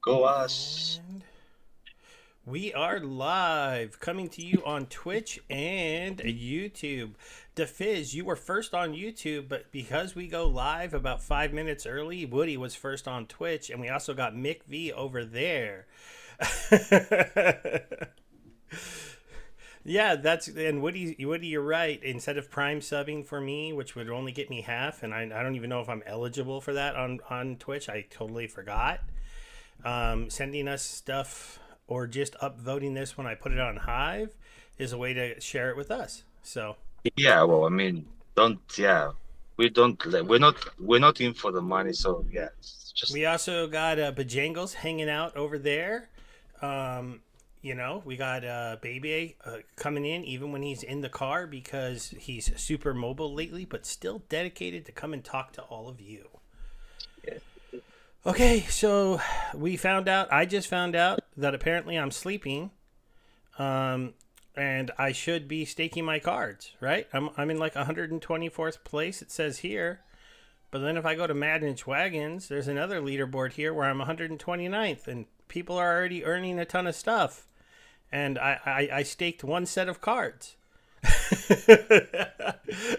Go us. And we are live, coming to you on Twitch and YouTube. DeFizz, you were first on YouTube, but because we go live about 5 minutes early, Woody was first on Twitch, and we also got Mick V over there. Yeah, that's and Woody, you're right. Instead of prime subbing for me, which would only get me half, and I don't even know if I'm eligible for that on Twitch. I totally forgot. Sending us stuff or just upvoting this when I put it on Hive is a way to share it with us. So Yeah, well, I mean, don't, yeah, we're not in for the money, so yeah, it's just, we also got Bajangles hanging out over there. Um, we got Baby coming in even when he's in the car because he's super mobile lately, but still dedicated to come and talk to all of you. yeah. Okay, so I just found out that apparently I'm sleeping, and I should be staking my cards, right? I'm in like 124th place, it says here. But then if I go to Manage Wagons, there's another leaderboard here where I'm 129th, and people are already earning a ton of stuff. And I staked one set of cards.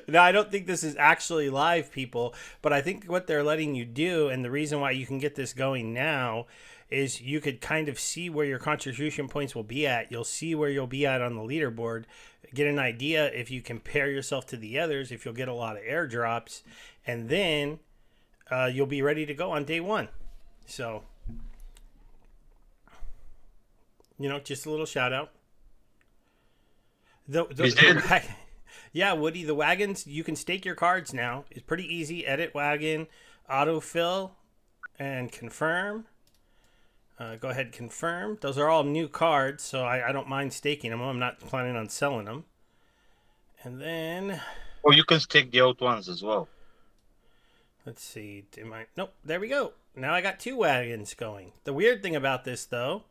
Now, I don't think this is actually live, people, but I think what they're letting you do, and the reason why you can get this going now, is you could kind of see where your contribution points will be at. You'll see where you'll be at on the leaderboard, get an idea if you compare yourself to the others, if you'll get a lot of airdrops, and then you'll be ready to go on day one. So, just a little shout out. Is it? Yeah, Woody, the wagons, you can stake your cards now. It's pretty easy. Edit wagon, autofill, and confirm. Go ahead, confirm. Those are all new cards, so I don't mind staking them. I'm not planning on selling them. And then, Or you can stake the old ones as well. let's see. Nope, there we go. Now I got two wagons going. The weird thing about this, though,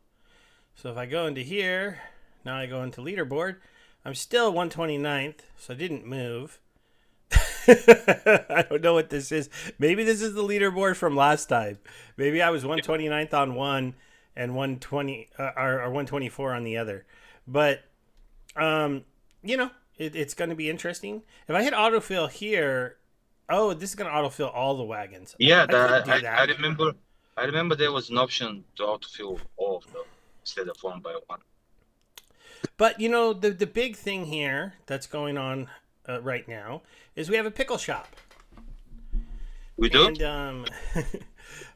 so if I go into here, now I go into leaderboard, I'm still 129th, so I didn't move. I don't know what this is. Maybe this is the leaderboard from last time. Maybe I was 129th on one and 120 or 124 on the other. But it's going to be interesting. If I hit autofill here, oh, this is going to autofill all the wagons. Yeah, I could that do I that. remember. I remember there was an option to autofill all of them instead of one by one. But the big thing here that's going on right now is we have a pickle shop. We do? And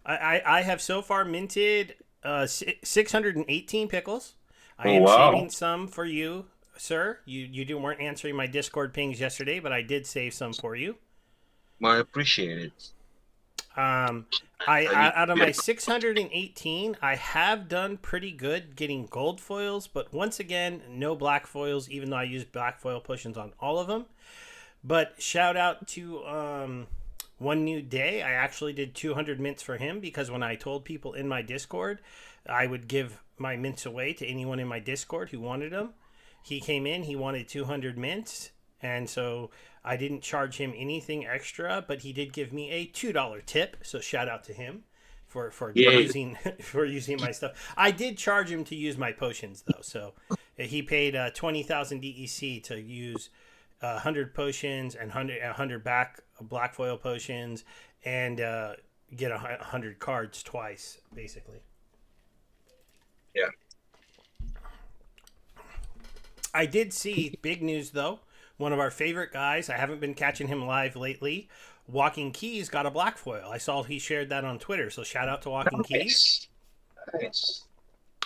I have so far minted 618 pickles. I Oh am wow. saving some for you, sir. You weren't answering my Discord pings yesterday, but I did save some for you. Well, I appreciate it. Um, out of my 618, I have done pretty good getting gold foils, but once again, no black foils. Even though I use black foil potions on all of them. But shout out to One New Day. I actually did 200 mints for him because when I told people in my Discord I would give my mints away to anyone in my Discord who wanted them, he came in, he wanted 200 mints, and so I didn't charge him anything extra, but he did give me a $2 tip. So shout out to him for Yeah, using for using my stuff. I did charge him to use my potions though, so he paid 20,000 DEC to use 100 potions and 100 back black foil potions and get 100 cards twice, basically. yeah. I did see big news though. One of our favorite guys, I haven't been catching him live lately. Walking Keys got a black foil. I saw he shared that on Twitter, so shout out to Walking Keys. Nice. Nice.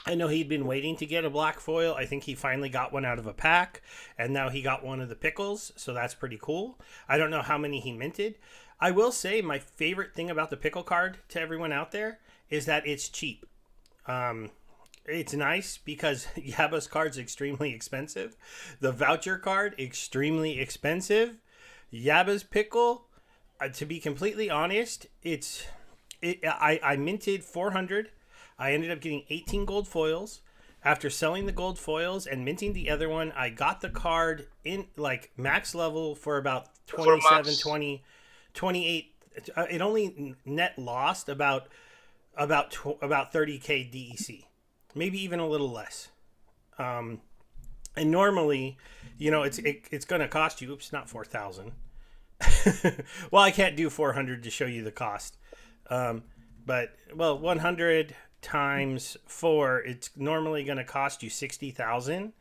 I know he'd been waiting to get a black foil. I think he finally got one out of a pack, and now he got one of the pickles, so that's pretty cool. I don't know how many he minted. I will say my favorite thing about the pickle card to everyone out there is that it's cheap. It's nice because Yaba's card's extremely expensive. The voucher card, extremely expensive. Yaba's pickle, to be completely honest, I minted 400. I ended up getting 18 gold foils. After selling the gold foils and minting the other one, I got the card in like max level for about For 27, Max. 20, 28. It only net lost about about 30K DEC, maybe even a little less. Um, and normally, it's going to cost you. Oops, not 4,000. Well, I can't do 400 to show you the cost. Um, but 100 times 4, it's normally going to cost you 60,000.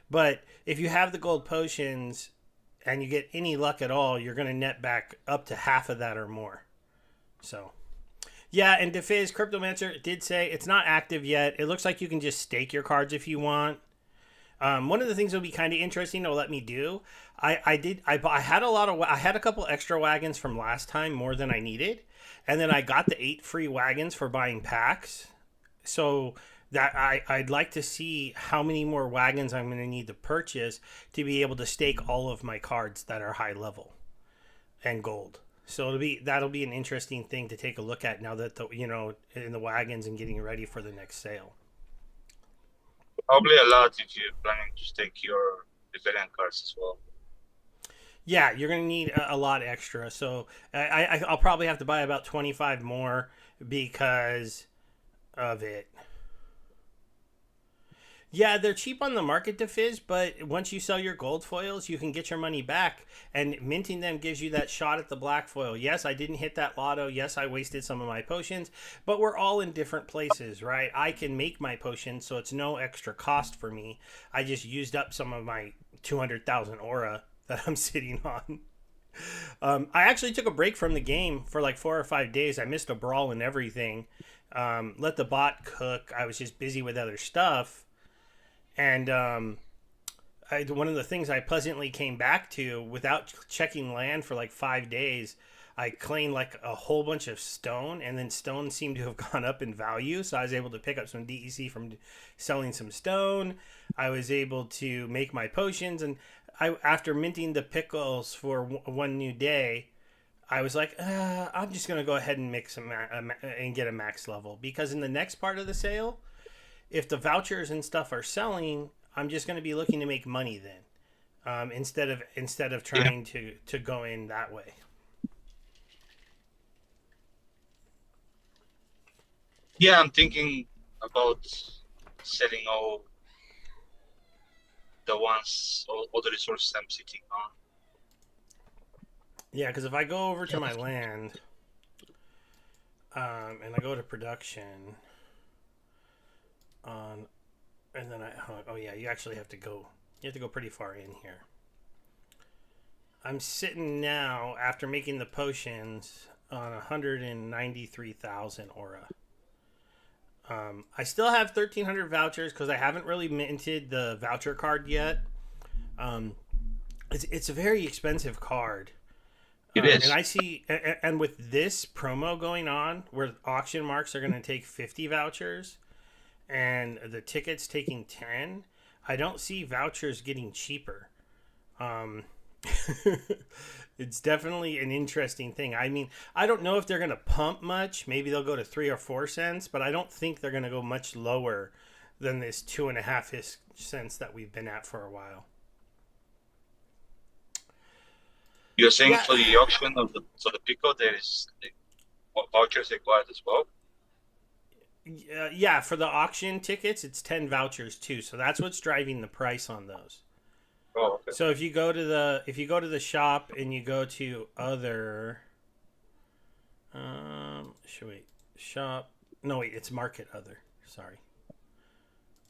But if you have the gold potions and you get any luck at all, you're going to net back up to half of that or more. So, yeah, and DeFizz Cryptomancer did say it's not active yet. It looks like you can just stake your cards if you want. One of the things that would be kind of interesting to let me do, I had a couple extra wagons from last time, more than I needed, and then I got the 8 free wagons for buying packs. So that I'd like to see how many more wagons I'm going to need to purchase to be able to stake all of my cards that are high level and gold. So that'll be an interesting thing to take a look at now that in the wagons and getting ready for the next sale. Probably a lot if you're planning to stake your Vena cards as well. Yeah, you're gonna need a lot extra. So I'll probably have to buy about 25 more because of it. Yeah, they're cheap on the market to fizz, but once you sell your gold foils, you can get your money back. And minting them gives you that shot at the black foil. Yes, I didn't hit that lotto. Yes, I wasted some of my potions, but we're all in different places, right? I can make my potions, so it's no extra cost for me. I just used up some of my 200,000 aura that I'm sitting on. I actually took a break from the game for like 4 or 5 days. I missed a brawl and everything. Let the bot cook. I was just busy with other stuff. And one of the things I pleasantly came back to without checking land for like 5 days, I claimed like a whole bunch of stone, and then stone seemed to have gone up in value. So I was able to pick up some DEC from selling some stone. I was able to make my potions, and after minting the pickles for one new day, I was like, I'm just gonna go ahead and mix and get a max level, because in the next part of the sale, if the vouchers and stuff are selling, I'm just going to be looking to make money then, instead of trying to go in that way. Yeah, I'm thinking about selling all the resources I'm sitting on. Yeah, because if I go over to my land, and I go to production, and then you actually have to go. You have to go pretty far in here. I'm sitting now after making the potions on 193,000 aura. I still have 1,300 vouchers because I haven't really minted the voucher card yet. It's a very expensive card. It is. And I see, and with this promo going on, where auction marks are going to take 50 vouchers, and the tickets taking 10, I don't see vouchers getting cheaper. It's definitely an interesting thing. I mean, I don't know if they're going to pump much. Maybe they'll go to 3 or 4 cents, but I don't think they're going to go much lower than this 2.5 cents that we've been at for a while. You're saying for the auction of the pickle, there is vouchers required as well? Yeah, for the auction tickets, it's 10 vouchers too. So that's what's driving the price on those. Oh, okay. So if you go to the shop and you go to other, shop. No, wait, it's market other. Sorry.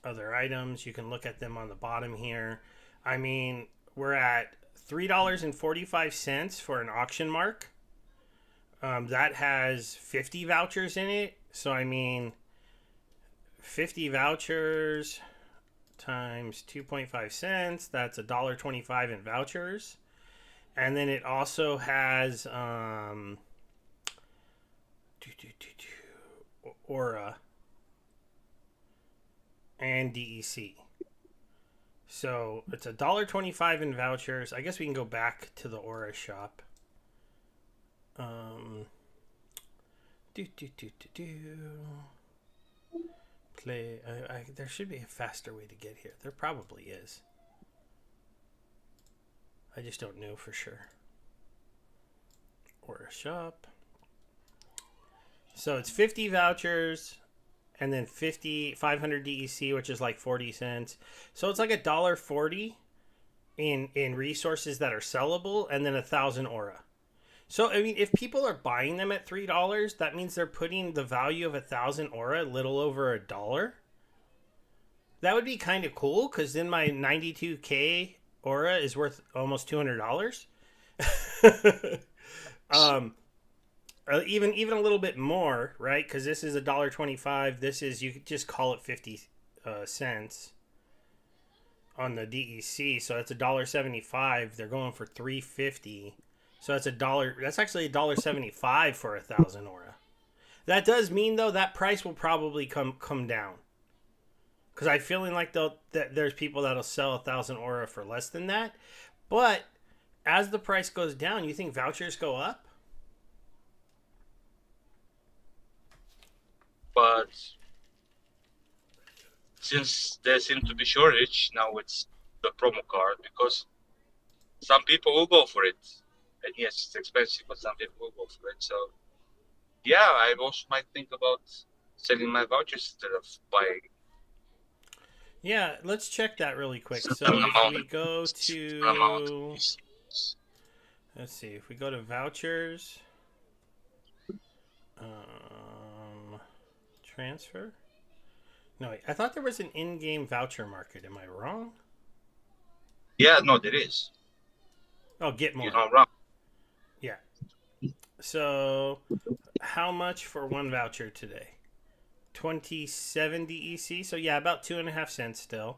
Other items. You can look at them on the bottom here. I mean, we're at $3.45 for an auction mark. That has 50 vouchers in it. So I mean, 50 vouchers times 2.5 cents, that's $1.25 in vouchers. And then it also has aura and DEC. So it's $1.25 in vouchers. I guess we can go back to the aura shop. Play. There should be a faster way to get here. There probably is. I just don't know for sure. Or a shop. So it's 50 vouchers and then 500 DEC, which is like 40 cents. So it's like $1.40 in resources that are sellable, and then 1,000 aura. So I mean, if people are buying them at $3, that means they're putting the value of 1,000 aura a little over $1. That would be kind of cool, because then my 92k aura is worth almost $200. Even a little bit more, right? Because this is $1.25. This is, you could just call it 50 cents on the DEC. So that's $1.75. They're going for $3.50. So that's $1. That's actually $1.75 for 1,000 aura. That does mean though that price will probably come down. Because I'm feeling like that there's people that'll sell 1,000 aura for less than that. But as the price goes down, you think vouchers go up? But since there seems to be shortage, now it's the promo card, because some people will go for it. And yes, it's expensive, but some people will go for it. So yeah, I also might think about selling my vouchers instead of buying. Yeah, let's check that really quick. So if we go to, let's see, if we go to vouchers, transfer. No, wait, I thought there was an in-game voucher market. Am I wrong? Yeah, no, there is. Oh, get more. You're not wrong. Yeah. So, how much for one voucher today? 27 DEC. So yeah, about 2.5 cents still.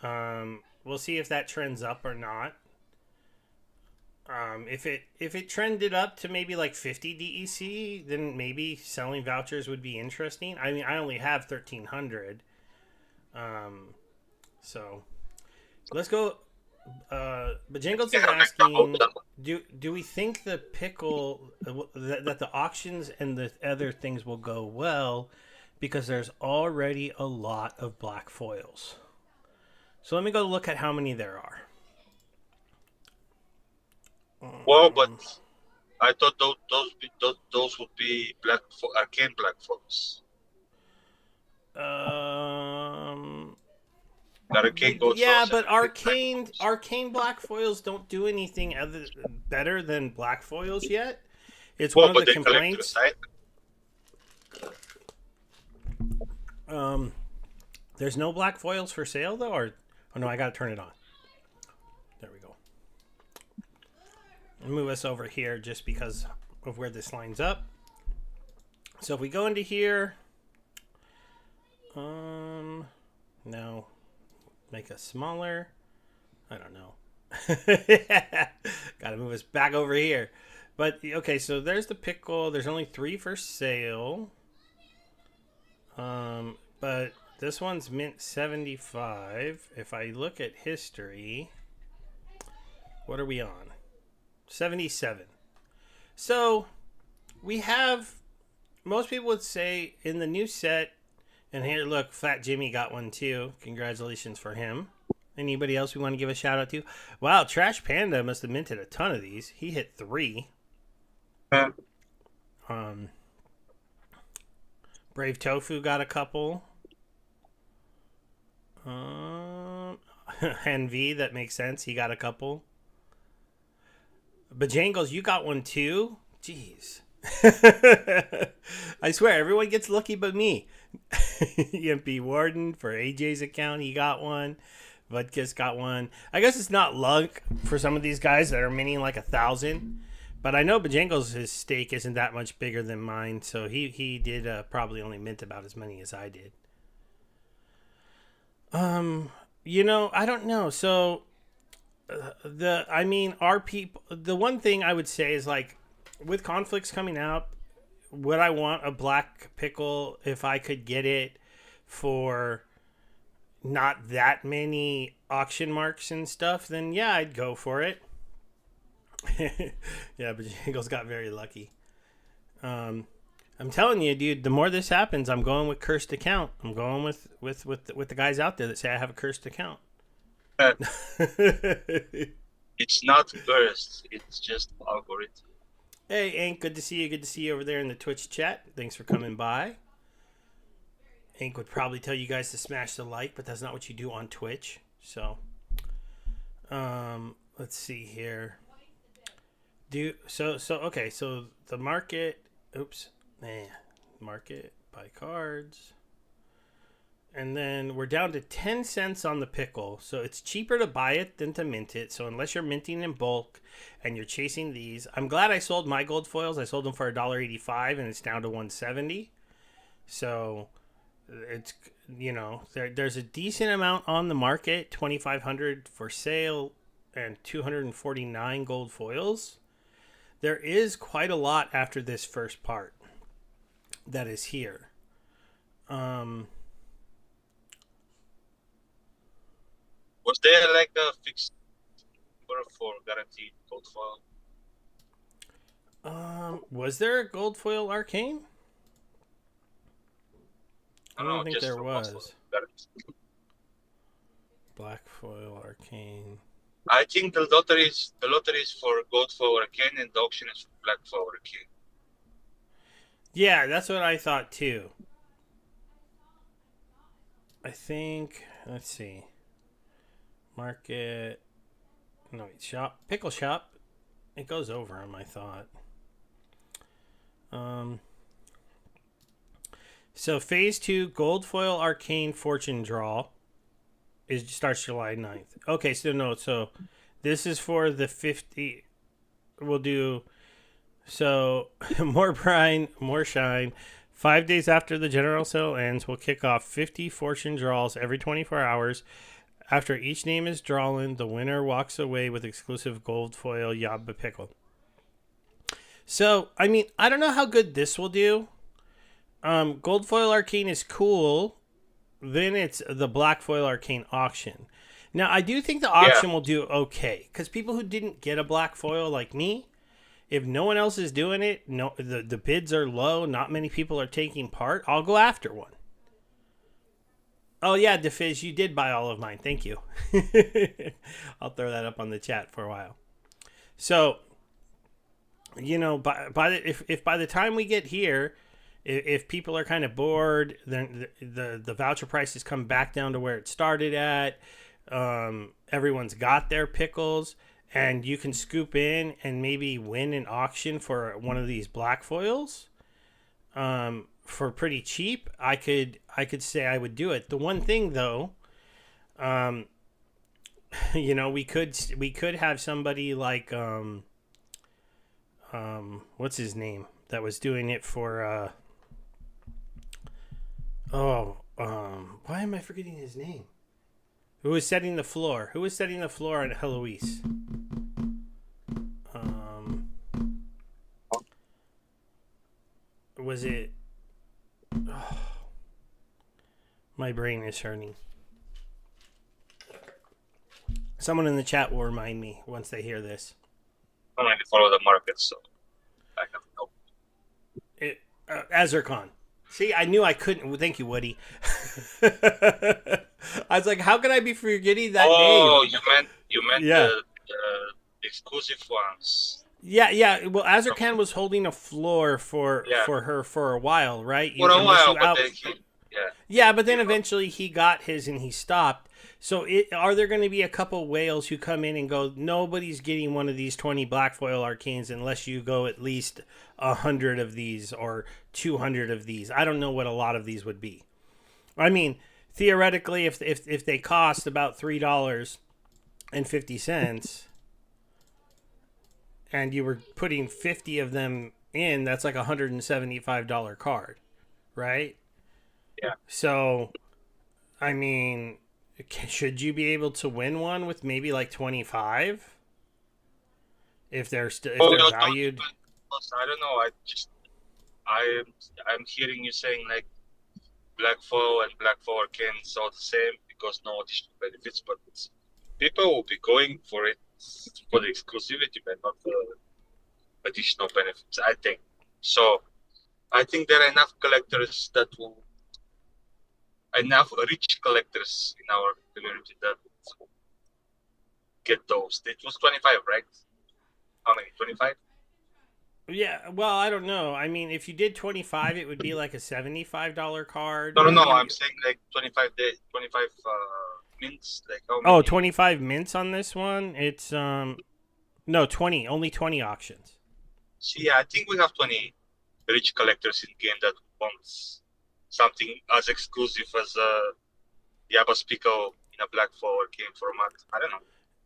We'll see if that trends up or not. If it trended up to maybe like 50 DEC, then maybe selling vouchers would be interesting. I mean, I only have 1,300. So let's go. But Jingles is asking, do we think the pickle that the auctions and the other things will go well because there's already a lot of black foils? So let me go look at how many there are. Well, but I thought those would be arcane black foils. Yeah, but arcane black foils don't do anything better than black foils yet. It's one of the complaints. There's no black foils for sale though, or oh no, I gotta turn it on. There we go. I'll move us over here just because of where this lines up. So if we go into here, no. Make us smaller. I don't know. Gotta move us back over here. But okay, so there's the pickle. There's only 3 for sale. But this one's mint 75. If I look at history, what are we on? 77. So we have, most people would say in the new set. And here, look, Fat Jimmy got one too. Congratulations for him. Anybody else we want to give a shout out to? Wow, Trash Panda must have minted a ton of these. He hit 3. Brave Tofu got a couple. Hen V, that makes sense. He got a couple. Bajangles, you got one too? Jeez. I swear, everyone gets lucky but me. EMP Warden for AJ's account, he got one. Vodkiss got one. I guess it's not luck for some of these guys that are minting like 1,000. But I know Bajangles, his stake isn't that much bigger than mine, so he did probably only mint about as many as I did. You know, I don't know. So our people. The one thing I would say is like, with conflicts coming out, would I want a black pickle if I could get it for not that many auction marks and stuff? Then yeah, I'd go for it. Yeah, but Jingles got very lucky. I'm telling you, dude, the more this happens, I'm going with cursed account. I'm going with the guys out there that say I have a cursed account. It's not cursed. It's just algorithm. Hey, Hank, good to see you. Good to see you over there in the Twitch chat. Thanks for coming by. Hank would probably tell you guys to smash the like, but that's not what you do on Twitch. So, let's see here. Okay. So the market. Oops, market buy cards. And then we're down to 10 cents on the pickle. So it's cheaper to buy it than to mint it. So unless you're minting in bulk and you're chasing these, I'm glad I sold my gold foils. I sold them for $1.85 and it's down to $1.70. So it's, there's a decent amount on the market, 2,500 for sale and 249 gold foils. There is quite a lot after this first part that is here. Was there like a fixed number for guaranteed gold foil? Was there a gold foil Arcane? I don't think just there for was. Black foil Arcane. I think the lottery is for gold foil Arcane and the auction is for black foil Arcane. Yeah, that's what I thought too. I think, let's see. Market. No, wait, shop. Pickle Shop. It goes over him, I thought. So phase 2 gold foil Arcane fortune draw starts July 9th. Okay, so this is for the 50. We'll do so more brine, more shine. 5 days after the general sale ends, we'll kick off 50 fortune draws every 24 hours. After each name is drawn, the winner walks away with exclusive gold foil Yabba Pickle. So, I mean, I don't know how good this will do. Gold foil Arcane is cool. Then it's the black foil Arcane auction. Now, I do think the auction will do okay. Because people who didn't get a black foil like me, if no one else is doing it, the bids are low, not many people are taking part, I'll go after one. Oh, yeah, DeFizz, you did buy all of mine. Thank you. I'll throw that up on the chat for a while. So, if by the time we get here, if people are kind of bored, then the voucher prices come back down to where it started at. Everyone's got their pickles, and you can scoop in and maybe win an auction for one of these black foils. For pretty cheap, I could say I would do it. The one thing though, we could have somebody like what's his name that was doing it for why am I forgetting his name? Who was setting the floor? Who was setting the floor on Heloise? Was it? Oh, my brain is hurting. Someone in the chat will remind me once they hear this. I don't follow the market, so I have no. Azurcon. See, I knew I couldn't. Thank you, Woody. I was like, how can I be forgetting that name? Oh, you meant the exclusive ones. Yeah. Well, Azurcon was holding a floor for her for a while, right? For a while, but then yeah, but then eventually he got his and he stopped. So are there going to be a couple whales who come in and go, nobody's getting one of these 20 black foil Arcanes unless you go at least 100 of these or 200 of these. I don't know what a lot of these would be. I mean, theoretically, if they cost about $3.50 and you were putting 50 of them in, that's like $175 card, right? Yeah. So, I mean, should you be able to win one with maybe like 25? If they're valued. I don't know. I'm hearing you saying like black foil and black foil Arcane is all the same because no additional benefits, but people will be going for it for the exclusivity, but not the additional benefits. I think so. I think there are enough collectors enough rich collectors in our community that get those. It was 25, right? How many? 25? Yeah, well, I don't know. I mean, if you did 25, it would be like a $75 card, No, no, no. I'm maybe. saying like 25 day, 25 minutes. Like how Oh, many? 25 mints on this one. It's no, 20, only 20 auctions. See, yeah, I think we have 20 rich collectors in game that wants something as exclusive as Yabba's Pickle in a black foil game format. I don't know.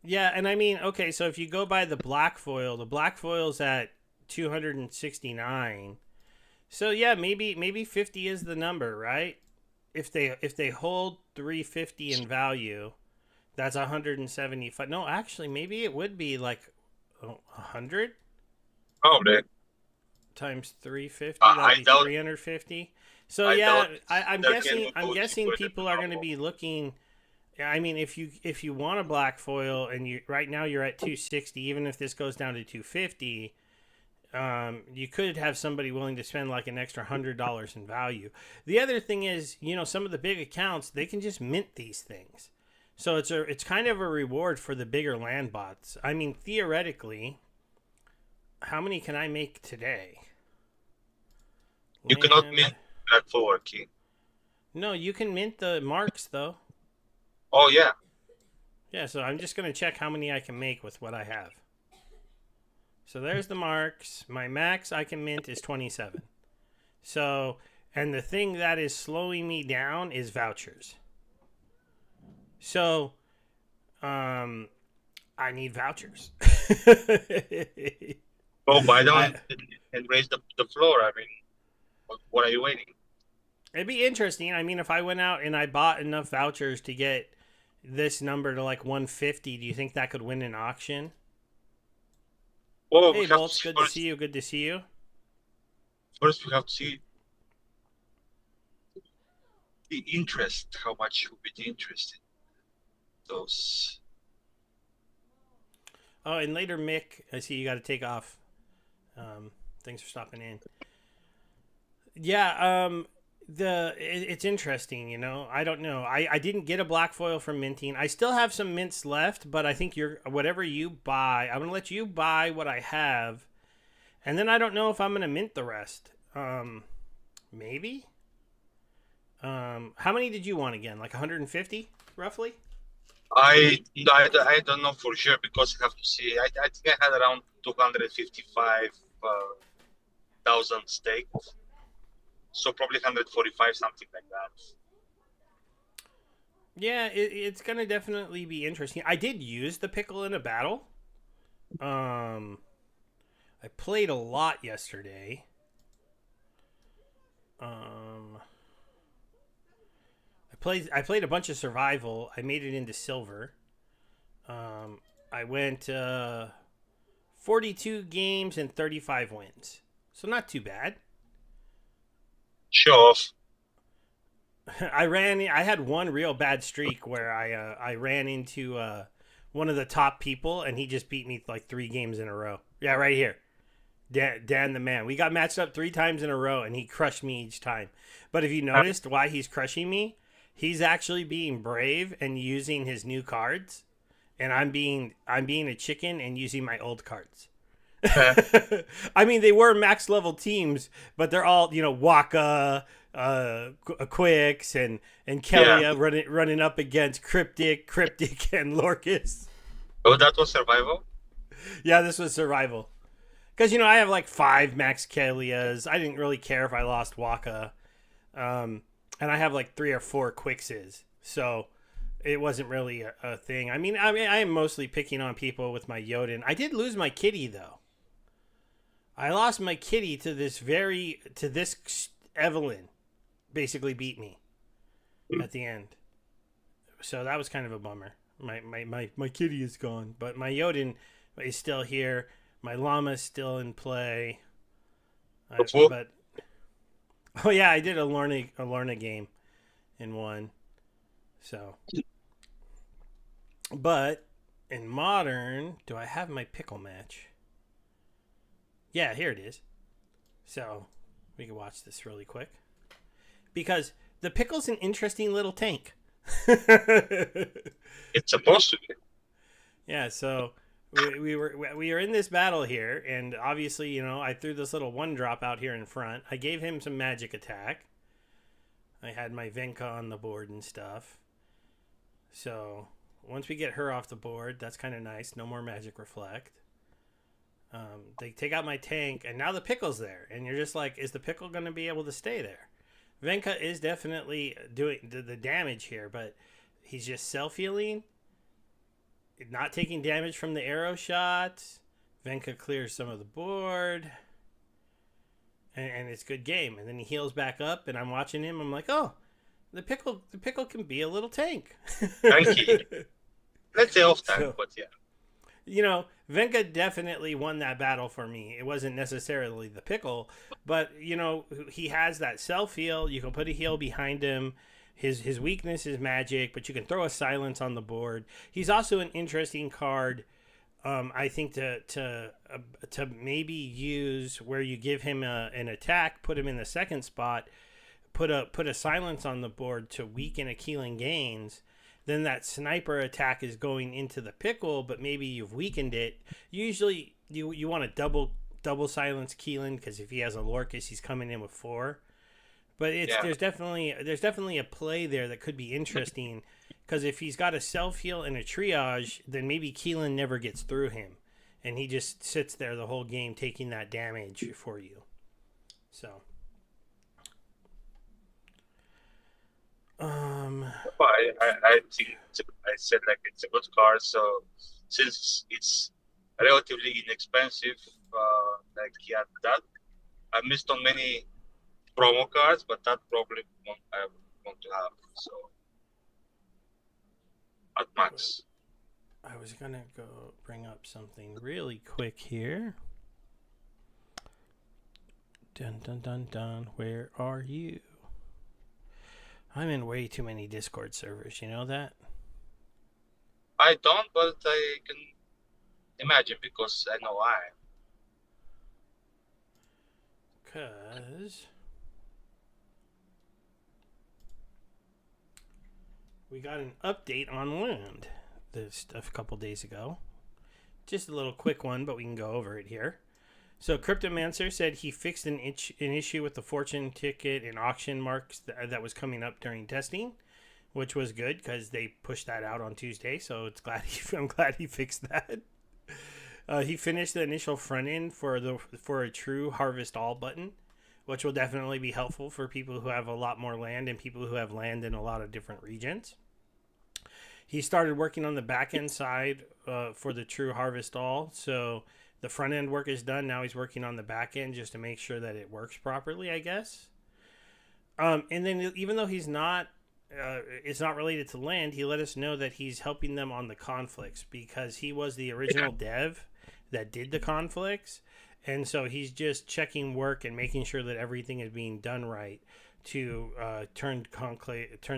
Yeah, and I mean, okay, so if you go by the black foil's at 269. So yeah, maybe 50 is the number, right? If they hold 350 in value, that's 175. No, actually, maybe it would be like 100 Probably. times 350. That'd I be doubt. 350. So I yeah, doubt I'm there can guessing. I'm go guessing cheaper than people are going to normal. be looking. I mean, if you want a black foil and you right now you're at 260, even if this goes down to 250, you could have somebody willing to spend like an extra $100 in value. The other thing is, some of the big accounts they can just mint these things, so it's kind of a reward for the bigger land bots. I mean, theoretically, how many can I make today? You cannot Land. mint black forward key. No, you can mint the marks though. Oh yeah. Yeah, so I'm just gonna check how many I can make with what I have. So there's the marks. My max I can mint is 27. So, and the thing that is slowing me down is vouchers. So, I need vouchers. Oh, buy I, down and raise the floor. I mean, what are you waiting? it'd be interesting. I mean, if I went out and I bought enough vouchers to get this number to like 150, do you think that could win an auction? Well, we Hey, have to Bolts, see good to see first. you. Good to see you. First, we have to see the interest. How much will be the interest in those? Oh, and later, Mick, I see you got to take off. Thanks for stopping in. Yeah, it's interesting, I don't know. I didn't get a black foil from minting. I still have some mints left, but I think whatever you buy, I'm gonna let you buy what I have, and then I don't know if I'm gonna mint the rest. Maybe. How many did you want again? Like 150, roughly. I don't know for sure because I have to see. I think I had around 255,000 stakes, so probably 145, something like that. Yeah, it's gonna definitely be interesting. I did use the pickle in a battle. Um, I played a lot yesterday. Um, I played a bunch of survival. I made it into silver. I went 42 games and 35 wins, so not too bad. Show off. I had one real bad streak where I ran into one of the top people and he just beat me like 3 games in a row. Yeah, right here. Dan the man. We got matched up 3 times in a row and he crushed me each time. But if you noticed why he's crushing me, he's actually being brave and using his new cards, and I'm being a chicken and using my old cards. I mean, they were max level teams, but they're all Waka, Quicks, and Yeah. Kelia running up against Cryptic, and Lorcus. Oh, that was survival. Yeah, this was survival. Because I have like 5 max Kelias. I didn't really care if I lost Waka, and I have like 3 or 4 Quickses, so it wasn't really a thing. I mean, I am mostly picking on people with my Jotun. I did lose my kitty though. I lost my kitty to this Evelyn basically beat me at the end. So that was kind of a bummer. My kitty is gone, but my Jotun is still here. My llama is still in play. Before. But oh yeah, I did a Lorna game in one. So, but in modern, do I have my pickle match? Yeah, here it is. So we can watch this really quick because the pickle's an interesting little tank. It's supposed to be. Yeah, so we were in this battle here, and obviously, I threw this little 1-drop out here in front. I gave him some magic attack. I had my Venka on the board and stuff. So once we get her off the board, that's kind of nice. No more magic reflect. They take out my tank, and now the Pickle's there. And you're just like, is the Pickle going to be able to stay there? Venka is definitely doing the damage here, but he's just self-healing. Not taking damage from the arrow shots. Venka clears some of the board. And it's good game. And then he heals back up, and I'm watching him. I'm like, oh, the pickle can be a little tank. Tanky. Let's say off tank, but yeah. Venka definitely won that battle for me. It wasn't necessarily the Pickle, but, he has that self-heal. You can put a heal behind him. His weakness is magic, but you can throw a silence on the board. He's also an interesting card, I think, to maybe use where you give him an attack, put him in the second spot, put a silence on the board to weaken a Keelan Gains. Then that sniper attack is going into the Pickle, but maybe you've weakened it. Usually you want to double silence Keelan, because if he has a Lorcus, he's coming in with 4. But there's definitely a play there that could be interesting, because if he's got a self-heal and a triage, then maybe Keelan never gets through him, and he just sits there the whole game taking that damage for you. So, I think I said like it's a good card. So since it's relatively inexpensive, like that, I missed on many promo cards, but that probably I want to have. So at max. I was gonna go bring up something really quick here. Dun dun dun dun. Where are you? I'm in way too many Discord servers. You know that? I don't, but I can imagine because I know why. Because we got an update on land this a couple days ago. Just a little quick one, but we can go over it here. So Cryptomancer said he fixed an issue with the fortune ticket and auction marks that was coming up during testing, which was good because they pushed that out on Tuesday. So I'm glad he fixed that. He finished the initial front end for a true Harvest All button, which will definitely be helpful for people who have a lot more land and people who have land in a lot of different regions. He started working on the back end side for the true Harvest All. So the front end work is done. Now he's working on the back end just to make sure that it works properly, I guess. And then even though it's not related to land, he let us know that he's helping them on the conflicts because he was the original dev that did the conflicts. And so he's just checking work and making sure that everything is being done right to turn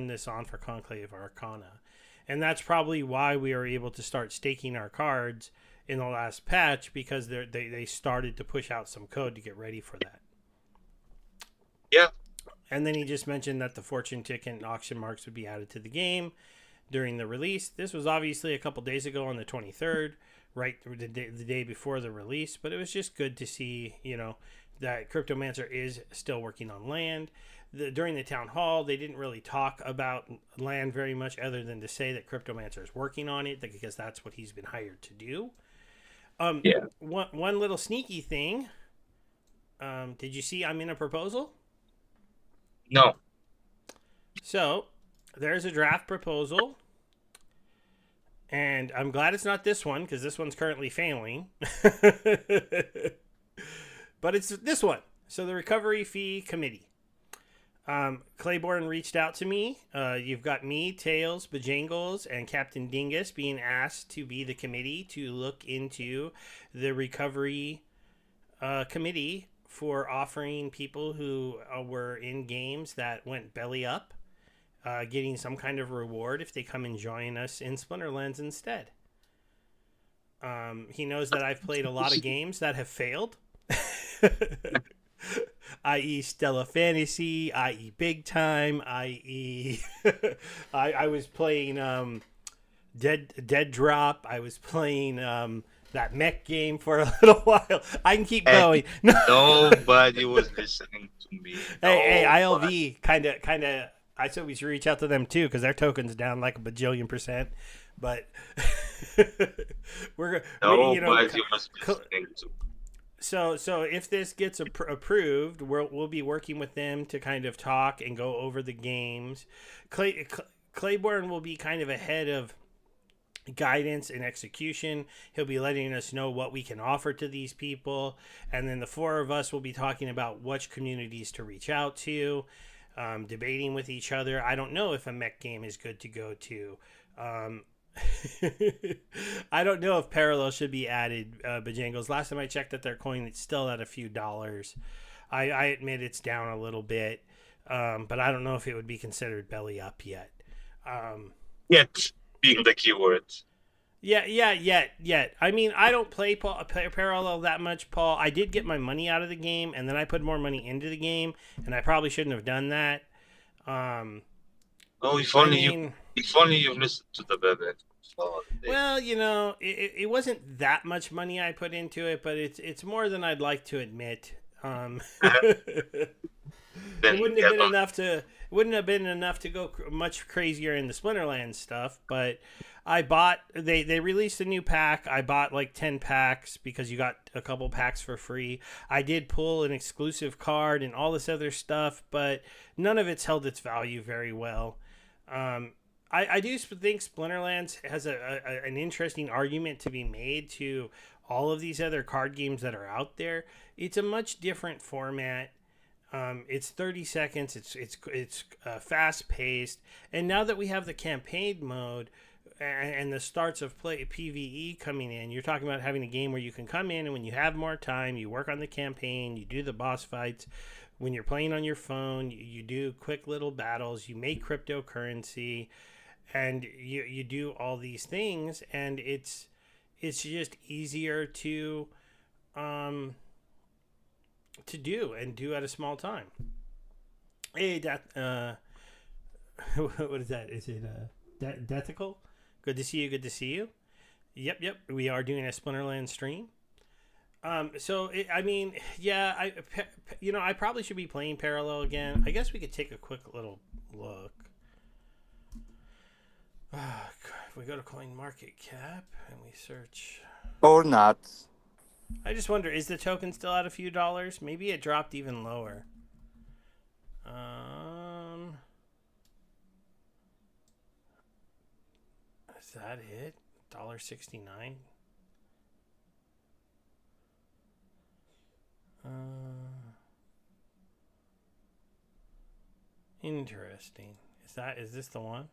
this on for Conclave Arcana. And that's probably why we were able to start staking our cards in the last patch, because they started to push out some code to get ready for that. Yeah. And then he just mentioned that the fortune ticket and auction marks would be added to the game during the release. This was obviously a couple days ago on the 23rd, right, the day before the release. But it was just good to see, that Cryptomancer is still working on land. During the town hall, they didn't really talk about land very much, other than to say that Cryptomancer is working on it, because that's what he's been hired to do. One little sneaky thing. Did you see I'm in a proposal? No. So there's a draft proposal, and I'm glad it's not this one, because this one's currently failing. But it's this one. So the Recovery Fee Committee. Claiborne reached out to me. You've got me, Tails, Bajangles, and Captain Dingus being asked to be the committee to look into the recovery committee for offering people who were in games that went belly up, getting some kind of reward if they come and join us in Splinterlands instead. He knows that I've played a lot of games that have failed. i.e. Stella Fantasy, i.e. Big Time, i.e. I was playing Dead Drop. I was playing that mech game for a little while. I can keep And going. nobody was listening to me. Hey, Nobody. ILV kind of. I said we should reach out to them too because their token's down like a bajillion percent. But we Nobody was listening to me. so if this gets approved, we'll be working with them to kind of talk and go over the games. Claiborne will be kind of ahead of guidance and execution. He'll be letting us know what we can offer to these people, and then the four of us will be talking about which communities to reach out to, debating with each other. I don't know if a mech game is good to go to. I don't know if parallel should be added, Bajangles. Last time I checked at their coin, it's still at a few dollars. I admit it's down a little bit, but I don't know if it would be considered belly up yet. Yet being the keyword. Yet. I mean, I don't play parallel that much, Paul. I did get my money out of the game, and then I put more money into the game, and I probably shouldn't have done that. Oh, if only you listened to the baby. Well, it wasn't that much money I put into it, but it's more than I'd like to admit. It wouldn't have been enough to go much crazier in the Splinterland stuff, but I bought they released a new pack. I bought like 10 packs because you got a couple packs for free. I did pull an exclusive card and all this other stuff, but none of it's held its value very well. I do think Splinterlands has an interesting argument to be made to all of these other card games that are out there. It's a much different format. It's 30 seconds. It's fast paced, and now that we have the campaign mode and the starts of play PVE coming in, you're talking about having a game where you can come in and when you have more time, you work on the campaign, you do the boss fights. When you're playing on your phone, you do quick little battles, you make cryptocurrency, and you do all these things, and it's just easier to do and do at a small time. Hey, what is that? Is it DeathDothical? Good to see you. Good to see you. Yep. We are doing a Splinterland stream. I probably should be playing Parallel again. I guess we could take a quick little look. If we go to Coin Market Cap and we search, or not. I just wonder, is the token still at a few dollars? Maybe it dropped even lower. Is that it? $1.69. Interesting. Is this the one?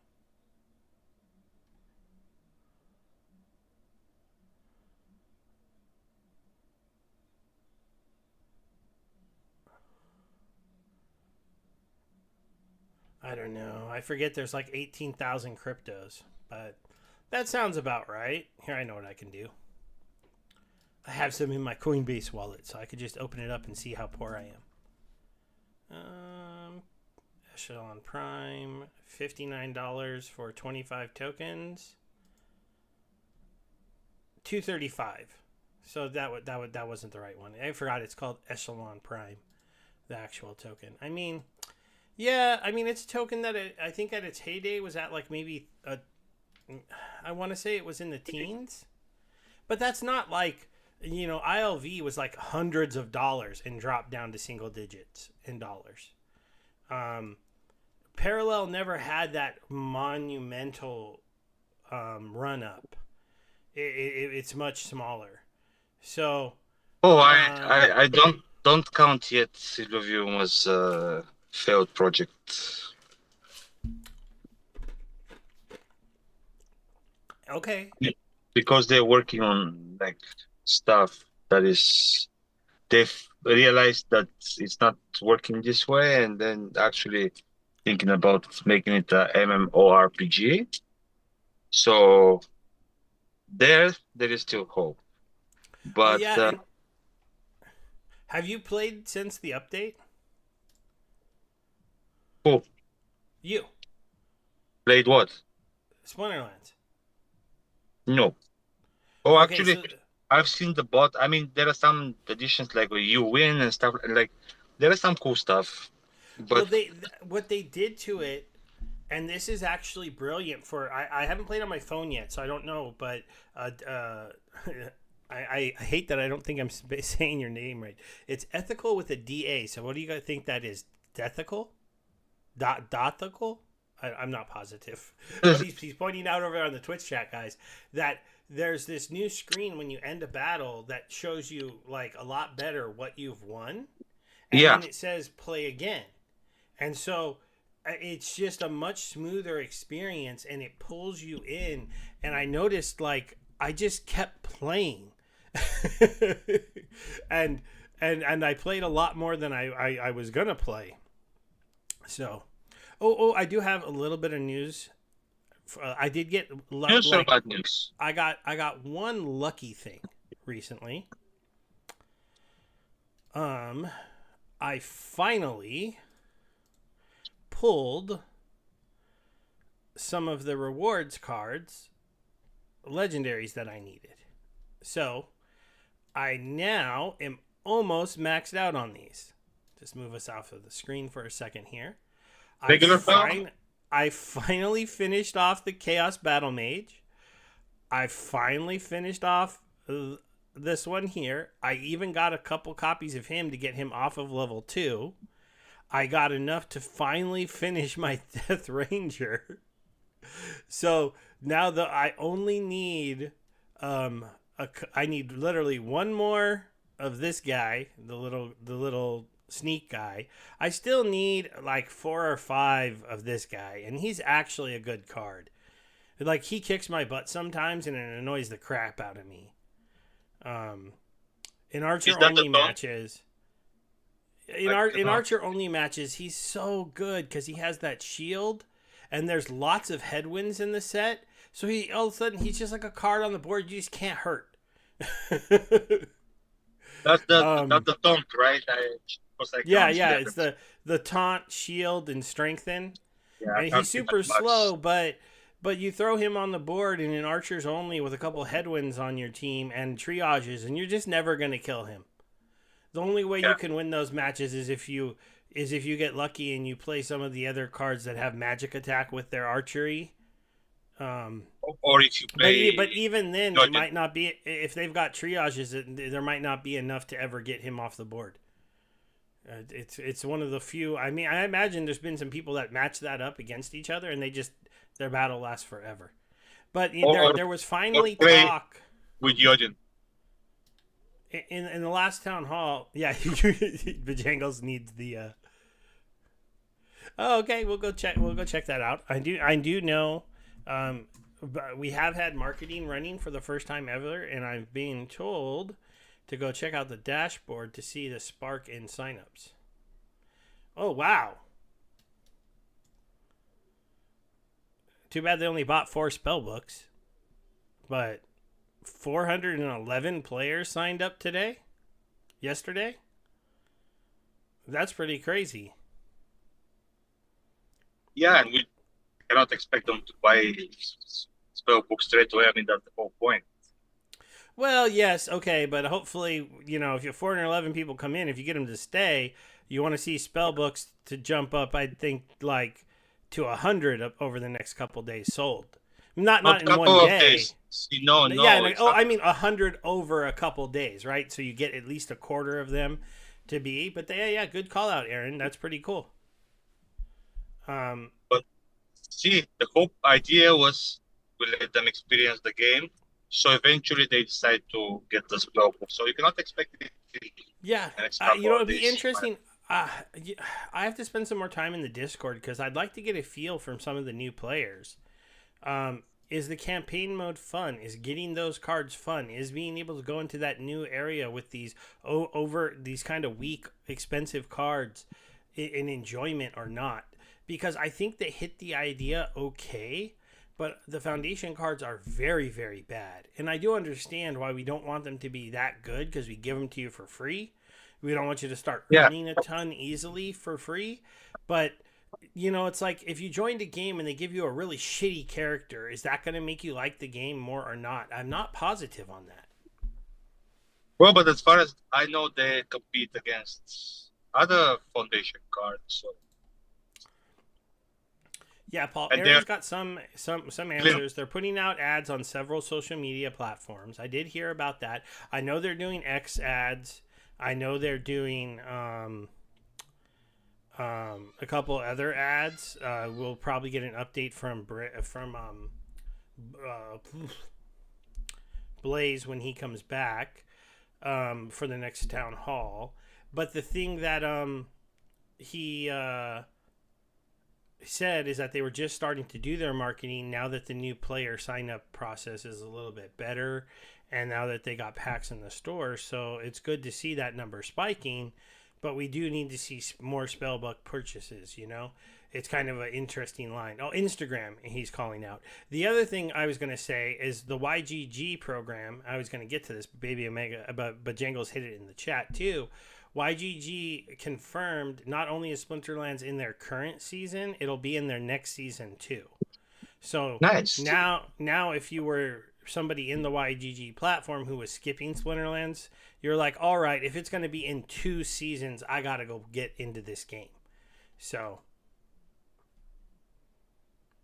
I don't know. I forget there's like 18,000 cryptos, but that sounds about right. Here, I know what I can do. I have some in my Coinbase wallet, so I could just open it up and see how poor I am. Echelon Prime, $59 for 25 tokens. $235. So that wasn't the right one. I forgot it's called Echelon Prime, the actual token. It's a token that I think at its heyday was at like maybe I want to say it was in the teens, but that's not like, ILV was like hundreds of dollars and dropped down to single digits in dollars. Parallel never had that monumental run up. It's much smaller. So. I don't count yet. Silverview was failed project. Okay. Because they're working on like stuff that is, they've realized that it's not working this way, and then actually thinking about making it a MMORPG. So there is still hope. But have you played since the update? Who? You. Played what? Splinterlands. No. Oh, Okay, actually, so I've seen the bot. I mean, there are some editions like where you win and stuff. Like there is some cool stuff, Well, but what they did to it, and this is actually brilliant for. I haven't played on my phone yet, so I don't know. But I hate that I don't think I'm saying your name right. It's ethical with a DA. So what do you guys think that is? Deathical? Dothical? I'm not positive, but he's pointing out over on the Twitch chat, guys, that there's this new screen when you end a battle that shows you like a lot better what you've won, and yeah, then it says play again, and so it's just a much smoother experience, and it pulls you in. And I noticed like I just kept playing, and and I played a lot more than I was gonna play. So. I do have a little bit of news. I did get news or bad news? I got one lucky thing recently. I finally pulled some of the rewards cards, legendaries that I needed. So I now am almost maxed out on these. Just move us off of the screen for a second here. I finally finished off the Chaos Battle Mage. I finally finished off this one here. I even got a couple copies of him to get him off of level 2. I got enough to finally finish my Death Ranger. So now I only need I need literally one more of this guy, the little sneak guy. I still need like 4 or 5 of this guy, and he's actually a good card. Like he kicks my butt sometimes, and it annoys the crap out of me. In Archer only matches, in Archer only matches, he's so good because he has that shield, and there's lots of headwinds in the set. So he all of a sudden he's just like a card on the board you just can't hurt. That's the taunt, right? It's the taunt, shield, and strengthen. Yeah, and he's super slow, but you throw him on the board and in Archers only with a couple headwinds on your team and triages, and you're just never gonna kill him. The only way you can win those matches is if you get lucky and you play some of the other cards that have magic attack with their archery. Or if you play, but even then, it might not be. If they've got triages, there might not be enough to ever get him off the board. It's one of the few. I mean, I imagine there's been some people that match that up against each other, and their battle lasts forever. But there was finally talk with Yodin in the last town hall. Yeah, Bajangles needs the. Oh, okay. We'll go check that out. I do know. But we have had marketing running for the first time ever, and I'm being told to go check out the dashboard to see the spark in signups. Oh, wow. Too bad they only bought 4 spell books. But 411 players signed up yesterday. That's pretty crazy. Yeah, and we cannot expect them to buy spell books straight away. I mean, that's the whole point. Well, yes, okay, but hopefully, if you have 411 people come in, if you get them to stay, you want to see spell books to jump up, I think, like to 100 over the next couple days sold. Not in one day. Days. No. Yeah, I mean 100 over a couple days, right? So you get at least a quarter of them to be. But good call out, Aaron. That's pretty cool. But see, the whole idea was to let them experience the game. So eventually they decide to get the spell book. So you cannot expect it. Yeah, it'd be interesting. I have to spend some more time in the Discord because I'd like to get a feel from some of the new players. Is the campaign mode fun? Is getting those cards fun? Is being able to go into that new area with these these kind of weak, expensive cards an enjoyment or not? Because I think they hit the idea okay, but the foundation cards are very, very bad. And I do understand why we don't want them to be that good because we give them to you for free. We don't want you to start earning a ton easily for free. But, it's like if you joined a game and they give you a really shitty character, is that going to make you like the game more or not? I'm not positive on that. Well, but as far as I know, they compete against other foundation cards. So Yeah, Paul. and they're Aaron's got some answers. They're putting out ads on several social media platforms. I did hear about that. I know they're doing X ads. I know they're doing a couple other ads. We'll probably get an update from uh, Blaze when he comes back for the next town hall. But the thing that he said is that they were just starting to do their marketing now that the new player sign up process is a little bit better, and now that they got packs in the store. So it's good to see that number spiking, but we do need to see more spellbook purchases. It's kind of an interesting line. Oh, Instagram, he's calling out. The other thing I was going to say is the YGG program. I was going to get to this, Baby Omega, but Jangles hit it in the chat too. YGG confirmed not only is Splinterlands in their current season, it'll be in their next season too. So nice. Now if you were somebody in the YGG platform who was skipping Splinterlands, you're like, all right, if it's going to be in 2 seasons, I got to go get into this game. So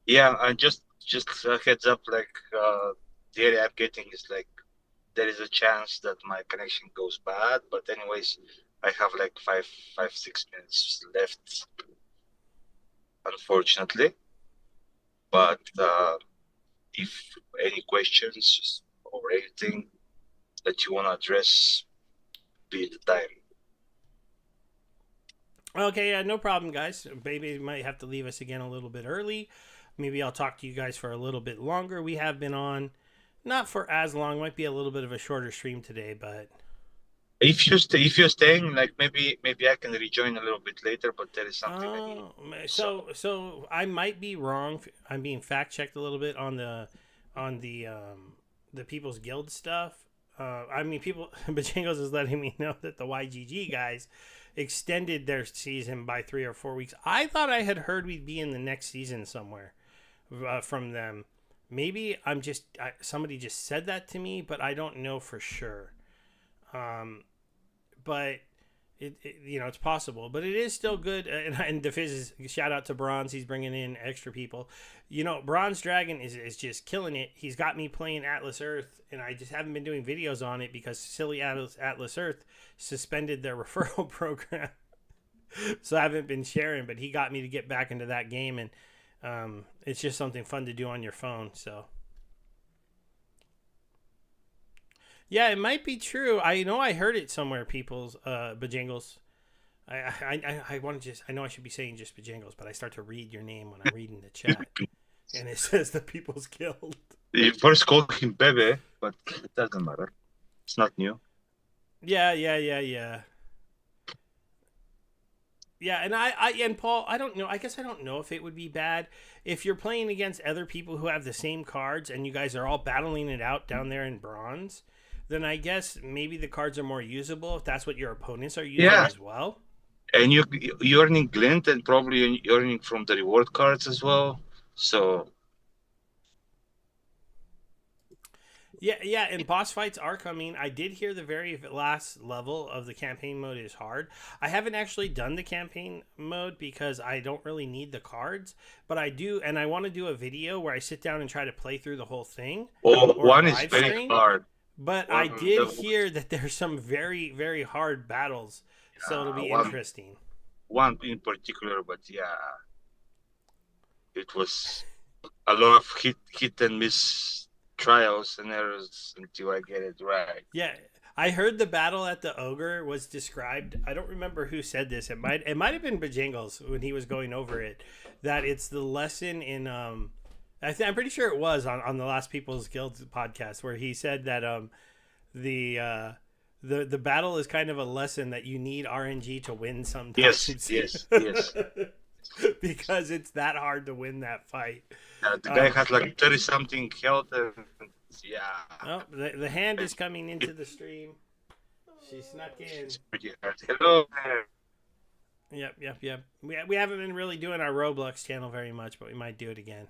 yeah, and just a heads up, like the area I'm getting is like there is a chance that my connection goes bad, but anyways, I have like 6 minutes left, unfortunately. But if any questions or anything that you want to address, be the time. Okay, yeah, no problem, guys. Baby might have to leave us again a little bit early. Maybe I'll talk to you guys for a little bit longer. We have been on, not for as long. Might be a little bit of a shorter stream today, but if you're staying, like maybe I can rejoin a little bit later. But there is something I need. So I might be wrong. I'm being fact checked a little bit on the People's Guild stuff. I mean, Bajangles is letting me know that the YGG guys extended their season by 3 or 4 weeks. I thought I had heard we'd be in the next season somewhere from them. Maybe somebody just said that to me, but I don't know for sure. But it's possible, but it is still good. And DeFizz is, shout out to Bronze. He's bringing in extra people. Bronze Dragon is just killing it. He's got me playing Atlas Earth, and I just haven't been doing videos on it because silly Atlas Earth suspended their referral program. So I haven't been sharing, but he got me to get back into that game, and it's just something fun to do on your phone. So yeah, it might be true. I know I heard it somewhere. People's Bajangles. I want to I know I should be saying just Bajangles, but I start to read your name when I read in the chat, and it says the People's Guild. You first called him Bebe, but it doesn't matter. It's not new. Yeah. Yeah, and Paul, I don't know. I guess I don't know if it would be bad if you're playing against other people who have the same cards and you guys are all battling it out down there in bronze. Then I guess maybe the cards are more usable if that's what your opponents are using as well. And you're earning glint and probably you're earning from the reward cards as well. So yeah, and boss fights are coming. I did hear the very last level of the campaign mode is hard. I haven't actually done the campaign mode because I don't really need the cards, but I do, and I want to do a video where I sit down and try to play through the whole thing. One is very hard. But I did hear that there's some very, very hard battles, so it'll be interesting. One in particular, but yeah, it was a lot of hit and miss trials and errors until I get it right. Yeah, I heard the battle at the ogre was described. I don't remember who said this. It might have been Bajangles when he was going over it. That it's the lesson in I'm pretty sure it was on the last People's Guild podcast where he said that the battle is kind of a lesson that you need RNG to win sometimes. Yes. Because it's that hard to win that fight. The guy had like 30-something health. Yeah. Oh, the hand is coming into the stream. She snuck in. It's pretty hard. Hello. Yep. We haven't been really doing our Roblox channel very much, but we might do it again.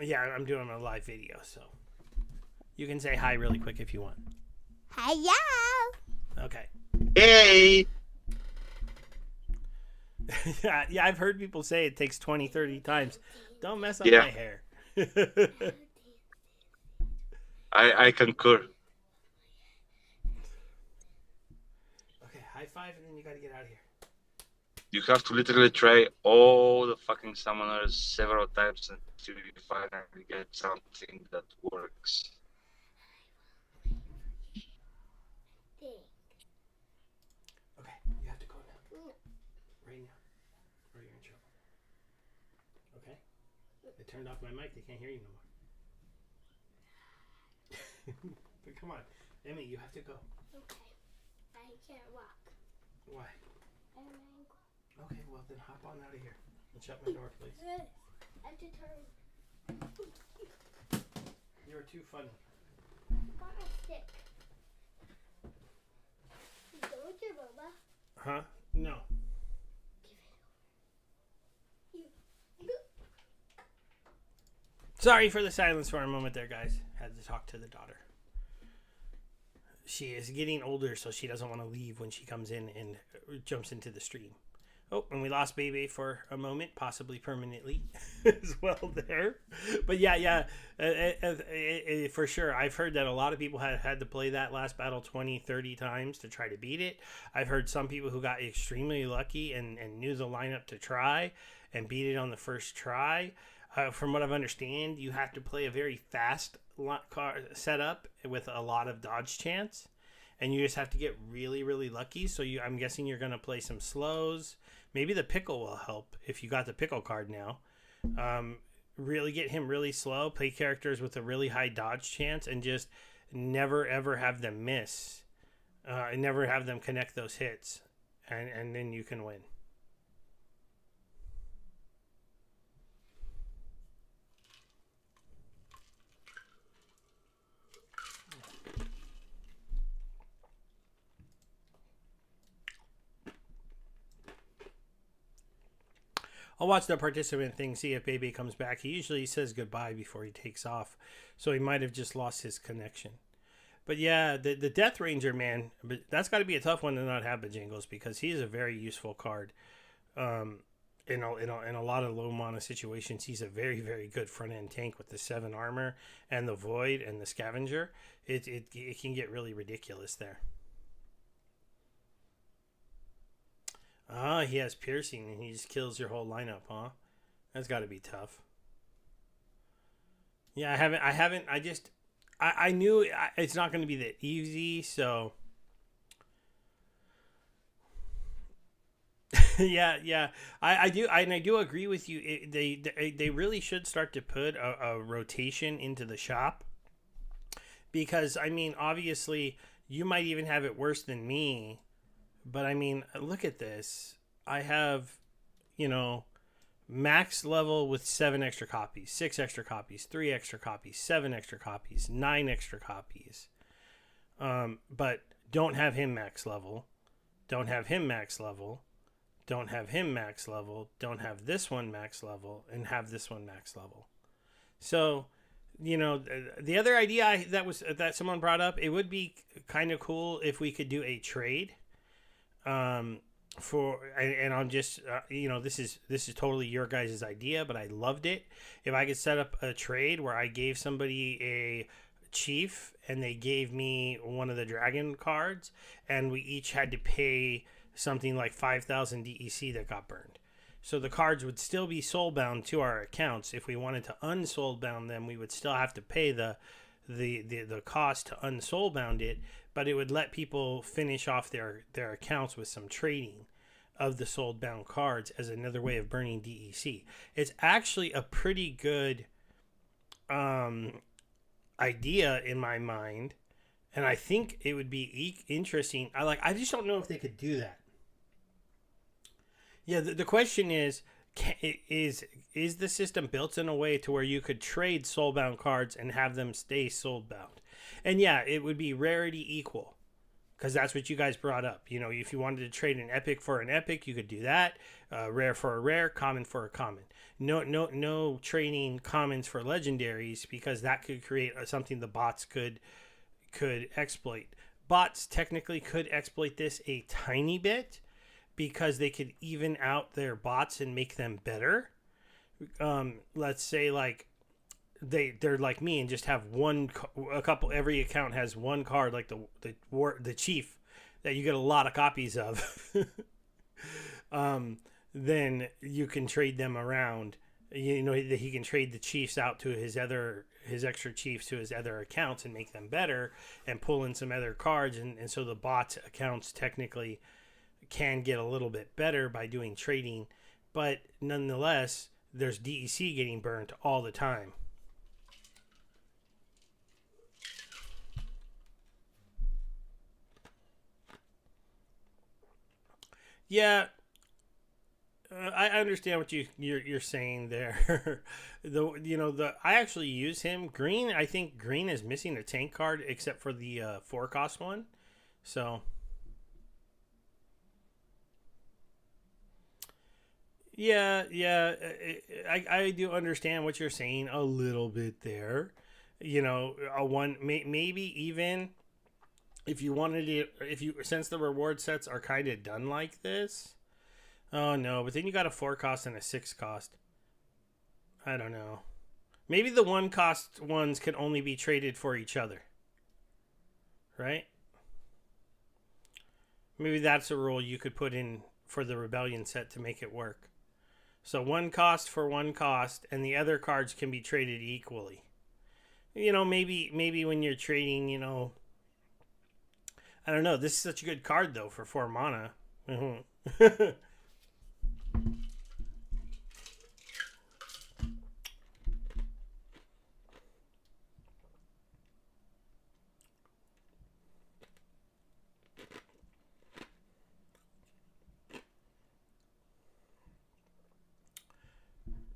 Yeah, I'm doing a live video, so. You can say hi really quick if you want. Hello. Okay. Hey! yeah, I've heard people say it takes 20, 30 times. Don't mess up Yeah. my hair. I concur. Okay, high five, and then you gotta get out of here. You have to literally try all the fucking summoners several times until you finally get something that works. Okay, you have to go now. Right now. Or you're in trouble. Okay? I turned off my mic. They can't hear you no more. But come on. Emmy, you have to go. Okay. I can't walk. Why? I'm angry. Okay, well then hop on out of here. And shut my door, please. I have to turn. You're too funny. Got a stick. You go with your boba. Huh? No. Sorry for the silence for a moment there, guys. Had to talk to the daughter. She is getting older, so she doesn't want to leave when she comes in and jumps into the stream. Oh, and we lost Baby for a moment, possibly permanently as well there. But yeah, for sure. I've heard that a lot of people had to play that last battle 20, 30 times to try to beat it. I've heard some people who got extremely lucky and knew the lineup to try and beat it on the first try. From what I've understand, you have to play a very fast setup with a lot of dodge chance. And you just have to get really, really lucky. So I'm guessing you're going to play some slows. Maybe the pickle will help if you got the pickle card now. Really get him really slow. Play characters with a really high dodge chance and just never, ever have them miss. And never have them connect those hits. And then you can win. I'll watch the participant thing, see if Baby comes back. He usually says goodbye before he takes off, so he might have just lost his connection. But yeah, the Death Ranger, man, but that's got to be a tough one to not have Bajingles because he is a very useful card. In a lot of low mana situations, he's a very, very good front end tank with the 7 armor and the Void and the Scavenger. It can get really ridiculous there. He has piercing and he just kills your whole lineup, huh? That's got to be tough. Yeah, I knew it's not going to be that easy, so yeah. I do agree with you. They really should start to put a rotation into the shop because I mean, obviously, you might even have it worse than me. But I mean, look at this. I have, max level with 7 extra copies, 6 extra copies, 3 extra copies, 7 extra copies, 9 extra copies. But don't have him max level. Don't have him max level. Don't have him max level. Don't have this one max level. And have this one max level. So, the other idea that someone brought up, it would be kind of cool if we could do a trade. I'm just this is totally your guys' idea, but I loved it. If I could set up a trade where I gave somebody a chief and they gave me one of the dragon cards and we each had to pay something like 5,000 DEC that got burned. So the cards would still be soulbound to our accounts. If we wanted to unsoulbound them, we would still have to pay the cost to unsoulbound it, but it would let people finish off their accounts with some trading of the soulbound cards as another way of burning DEC. It's actually a pretty good idea in my mind, and I think it would be interesting. I just don't know if they could do that. Yeah, the question is the system built in a way to where you could trade soulbound cards and have them stay soulbound? And yeah, it would be rarity equal. because that's what you guys brought up. You know, if you wanted to trade an epic for an epic, you could do that. Rare for a rare, common for a common. No trading commons for legendaries, because that could create something the bots could exploit. Bots technically could exploit this a tiny bit, because they could even out their bots and make them better. Let's say like they're like me and just have every account has one card, like the chief, that you get a lot of copies of. Then you can trade them around. You know, that he can trade the chiefs out to his extra chiefs to his other accounts and make them better, and pull in some other cards, and so the bots accounts technically can get a little bit better by doing trading, but nonetheless there's DEC getting burnt all the time. Yeah, I understand what you're saying there. I actually use him. Green, I think green is missing a tank card except for the 4-cost one. So yeah, I do understand what you're saying a little bit there. You know, maybe even if you wanted it, since the reward sets are kind of done like this. Oh no, but then you got a 4-cost and a 6-cost. I don't know. Maybe the 1-cost ones can only be traded for each other. Right? Maybe that's a rule you could put in for the Rebellion set to make it work. So 1 cost for 1 cost, and the other cards can be traded equally. You know, maybe when you're trading, you know, I don't know. This is such a good card though for 4 mana. Mm-hmm.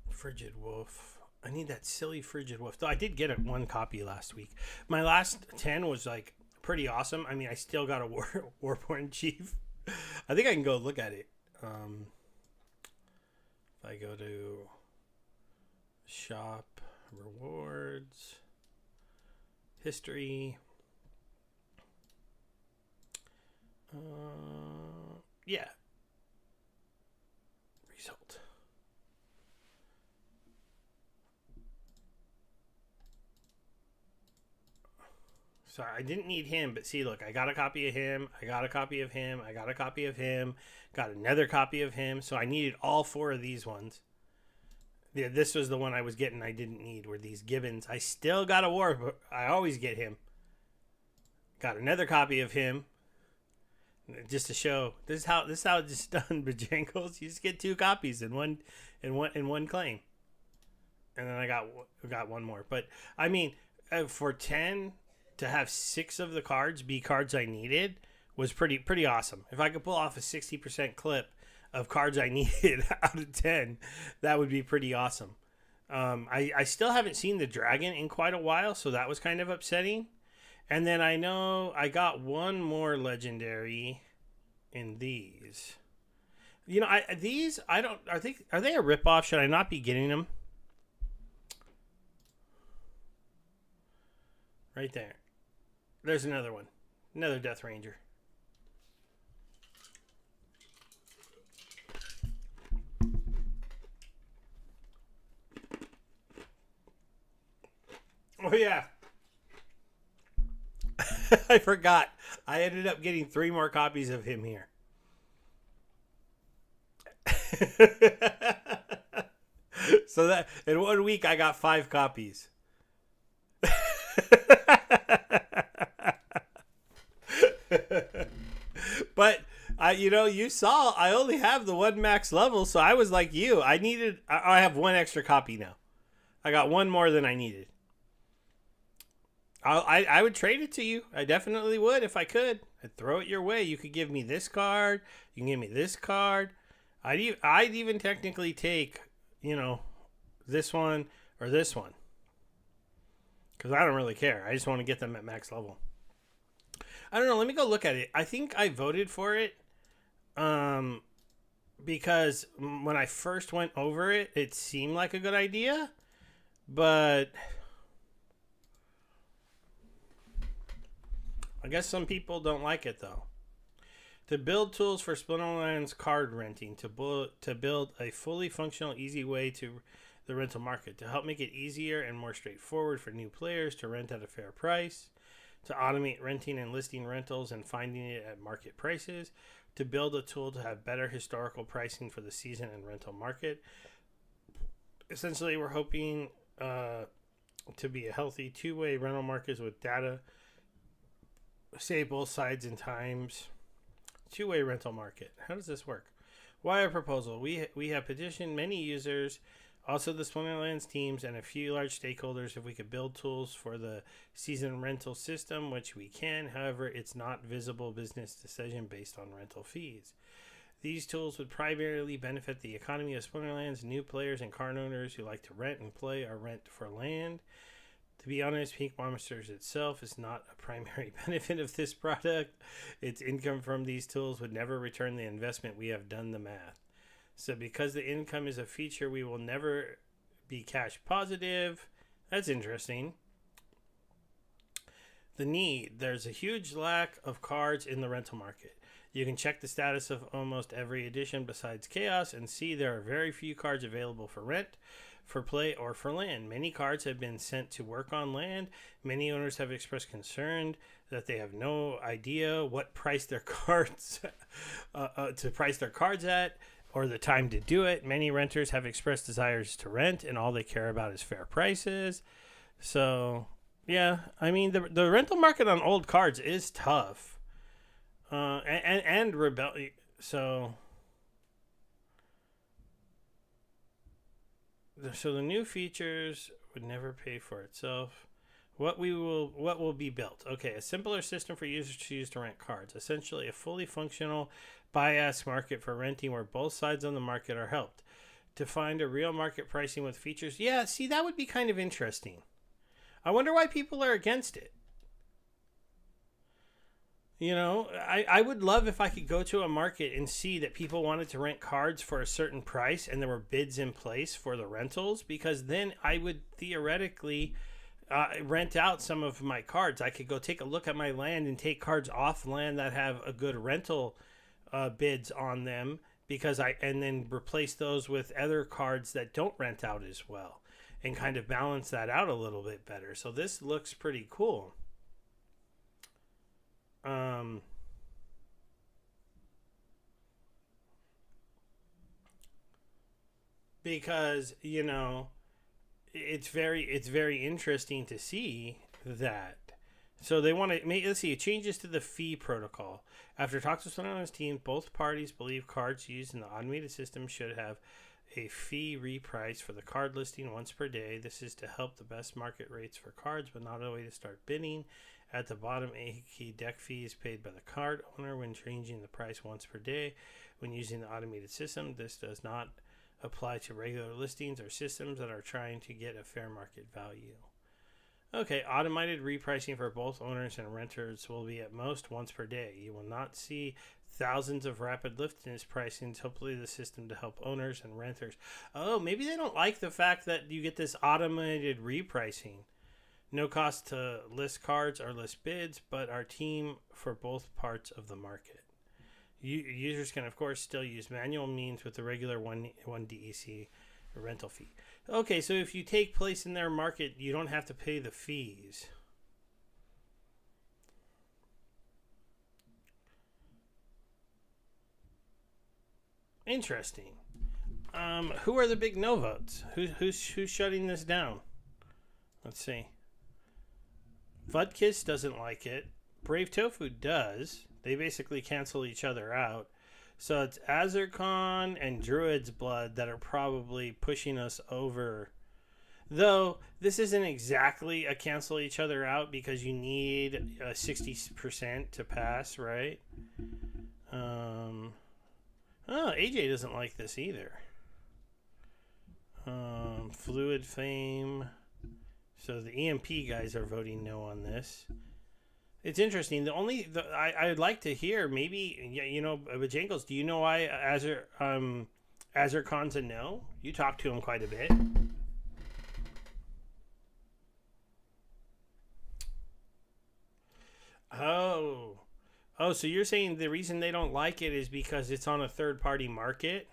Frigid Wolf. I need that silly Frigid Wolf. Though I did get 1 copy last week. My last 10 was like pretty awesome. I mean, I still got a Warborn Chief. I think I can go look at it. If I go to shop, rewards, history. Yeah. Result. So I didn't need him, but see, look, I got a copy of him, I got a copy of him, I got a copy of him, got another copy of him. So I needed all 4 of these ones. Yeah, this was the one I was getting I didn't need, were these Gibbons. I still got a war, but I always get him. Got another copy of him. Just to show, this is how it's done, Bojangles. You just get 2 copies in one claim. And then I got 1 more. But I mean, for 10 to have 6 of the cards be cards I needed was pretty awesome. If I could pull off a 60% clip of cards I needed out of 10, that would be pretty awesome. I still haven't seen the dragon in quite a while, so that was kind of upsetting. And then I know I got 1 more legendary in these. You know, are they a ripoff? Should I not be getting them? Right there. There's another one. Another Death Ranger. Oh, yeah. I forgot. I ended up getting 3 more copies of him here. So that in 1 week I got 5 copies. But you saw I only have the 1 max level, so I was like you. I have 1 extra copy now. I got 1 more than I needed. I would trade it to you. I definitely would if I could. I'd throw it your way. You could give me this card. You can give me this card. I'd even technically take, this one or this one. Because I don't really care. I just want to get them at max level. I don't know. Let me go look at it. I think I voted for it because when I first went over it, it seemed like a good idea. But I guess some people don't like it, though. To build tools for Splinterlands card renting, to build a fully functional, easy way to the rental market, to help make it easier and more straightforward for new players to rent at a fair price, to automate renting and listing rentals and finding it at market prices, to build a tool to have better historical pricing for the season and rental market. Essentially, we're hoping to be a healthy two-way rental markets with data, save both sides and times. Two-way rental market. How does this work? Why a proposal? We have petitioned many users, also the Splinterlands teams, and a few large stakeholders if we could build tools for the season rental system, which we can. However, it's not visible business decision based on rental fees. These tools would primarily benefit the economy of Splinterlands, new players and card owners who like to rent and play or rent for land. To be honest, Pickle Monsters itself is not a primary benefit of this product. Its income from these tools would never return the investment. We have done the math. So because the income is a feature, we will never be cash positive. That's interesting. The need. There's a huge lack of cards in the rental market. You can check the status of almost every edition besides Chaos and see there are very few cards available for rent, for play, or for land. Many cards have been sent to work on land. Many owners have expressed concern that they have no idea what price their cards to price their cards at, or the time to do it. Many renters have expressed desires to rent, and all they care about is fair prices. So, yeah, I mean, the rental market on old cards is tough. And rebellion. So the new features would never pay for itself. What will be built? Okay, a simpler system for users to use to rent cards. Essentially, a fully functional buy-ask market for renting where both sides on the market are helped. To find a real market pricing with features. Yeah, see, that would be kind of interesting. I wonder why people are against it. You know, I would love if I could go to a market and see that people wanted to rent cards for a certain price and there were bids in place for the rentals, because then I would theoretically rent out some of my cards. I could go take a look at my land and take cards off land that have a good rental bids on them, and then replace those with other cards that don't rent out as well and kind of balance that out a little bit better. So this looks pretty cool. Because, you know, it's very interesting to see that. So they want to make, let's see, changes to the fee protocol. After talks with someone on his team, both parties believe cards used in the automated system should have a fee reprice for the card listing once per day. This is to help the best market rates for cards, but not a way to start bidding. At the bottom, a key deck fee is paid by the card owner when changing the price once per day. When using the automated system, this does not apply to regular listings or systems that are trying to get a fair market value. Okay, automated repricing for both owners and renters will be at most once per day. You will not see thousands of rapid listings pricings. Hopefully the system to help owners and renters. Oh, maybe they don't like the fact that you get this automated repricing. No cost to list cards or list bids, but our team for both parts of the market. Users can, of course, still use manual means with the regular 1 DEC rental fee. Okay, so if you take place in their market, you don't have to pay the fees. Interesting. Who are the big no votes? Who's shutting this down? Let's see. Vudkiss doesn't like it. Brave Tofu does. They basically cancel each other out. So it's Azurkon and Druid's Blood that are probably pushing us over. Though this isn't exactly a cancel each other out because you need 60% to pass, right? AJ doesn't like this either. Fluid Fame. So the EMP guys are voting no on this. It's interesting. I'd like to hear maybe Bojangles. Do you know why Azure Khan's a no? You talk to him quite a bit. Oh, so you're saying the reason they don't like it is because it's on a third party market?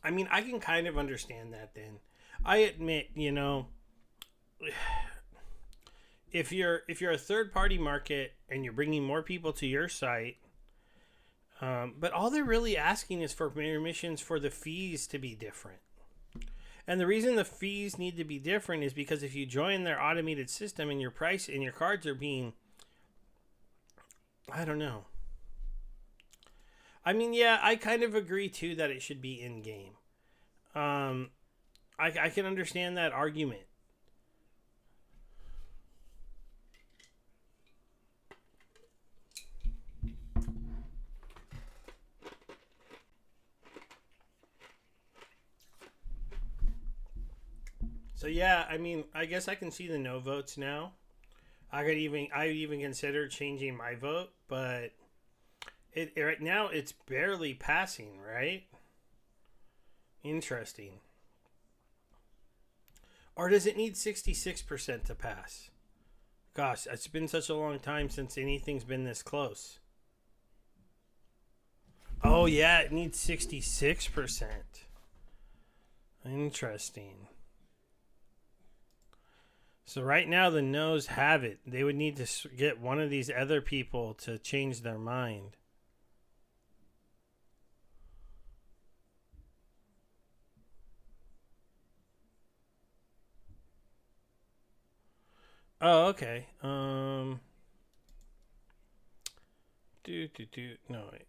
I mean, I can kind of understand that then. I admit, if you're a third party market and you're bringing more people to your site, but all they're really asking is for permissions for the fees to be different. And the reason the fees need to be different is because if you join their automated system and your price and your cards are being, I don't know. I mean, yeah, I kind of agree too that it should be in game. I can understand that argument. So yeah, I mean, I guess I can see the no votes now. I even considered changing my vote, but right now it's barely passing, right? Interesting. Or does it need 66% to pass? Gosh, it's been such a long time since anything's been this close. Oh yeah, it needs 66%. Interesting. So right now the no's have it. They would need to get one of these other people to change their mind. Oh, okay. No, wait.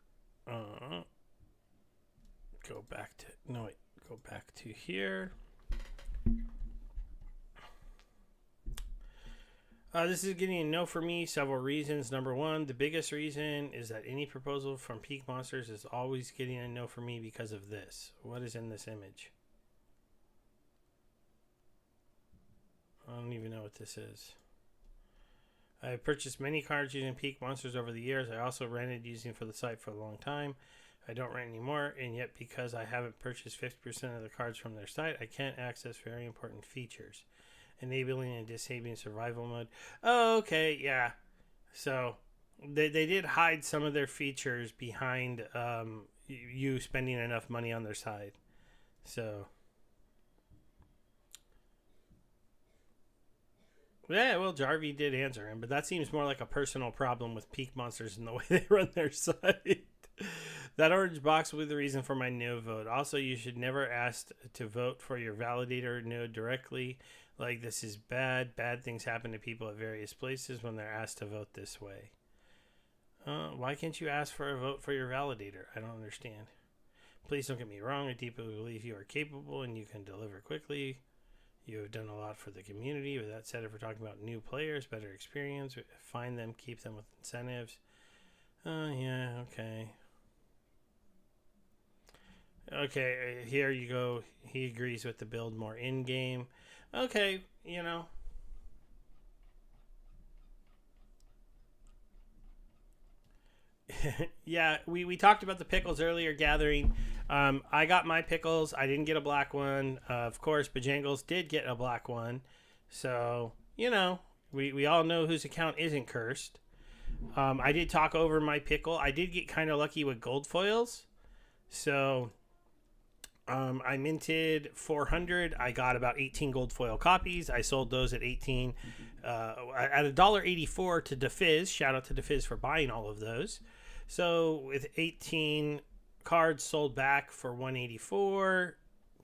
Go back to, no, wait. Go back to here. This is getting a no for me. Several reasons. Number one, the biggest reason is that any proposal from Peak Monsters is always getting a no for me because of this. What is in this image? I don't even know what this is. I have purchased many cards using Peak Monsters over the years. I also rented using for the site for a long time. I don't rent anymore, and yet because I haven't purchased 50% of the cards from their site, I can't access very important features. Enabling and disabling survival mode. Oh, okay, yeah. So they did hide some of their features behind you spending enough money on their side. So yeah, well, Jarvie did answer him, but that seems more like a personal problem with Peak Monsters and the way they run their site. That orange box was the reason for my no vote. Also, you should never ask to vote for your validator node directly. Like, this is bad. Bad things happen to people at various places when they're asked to vote this way. Why can't you ask for a vote for your validator? I don't understand. Please don't get me wrong. I deeply believe you are capable and you can deliver quickly. You have done a lot for the community. With that said, if we're talking about new players, better experience, find them, keep them with incentives. Yeah, okay. Okay, here you go. He agrees with the build more in-game. Okay, you know. Yeah, we talked about the pickles earlier gathering. I got my pickles. I didn't get a black one. Of course, Bojangles did get a black one. So, you know, we all know whose account isn't cursed. I did talk over my pickle. I did get kind of lucky with gold foils. So, I minted 400. I got about 18 gold foil copies. I sold those at 18 at $1.84 to DeFizz. Shout out to DeFizz for buying all of those. So with 18 cards sold back for 184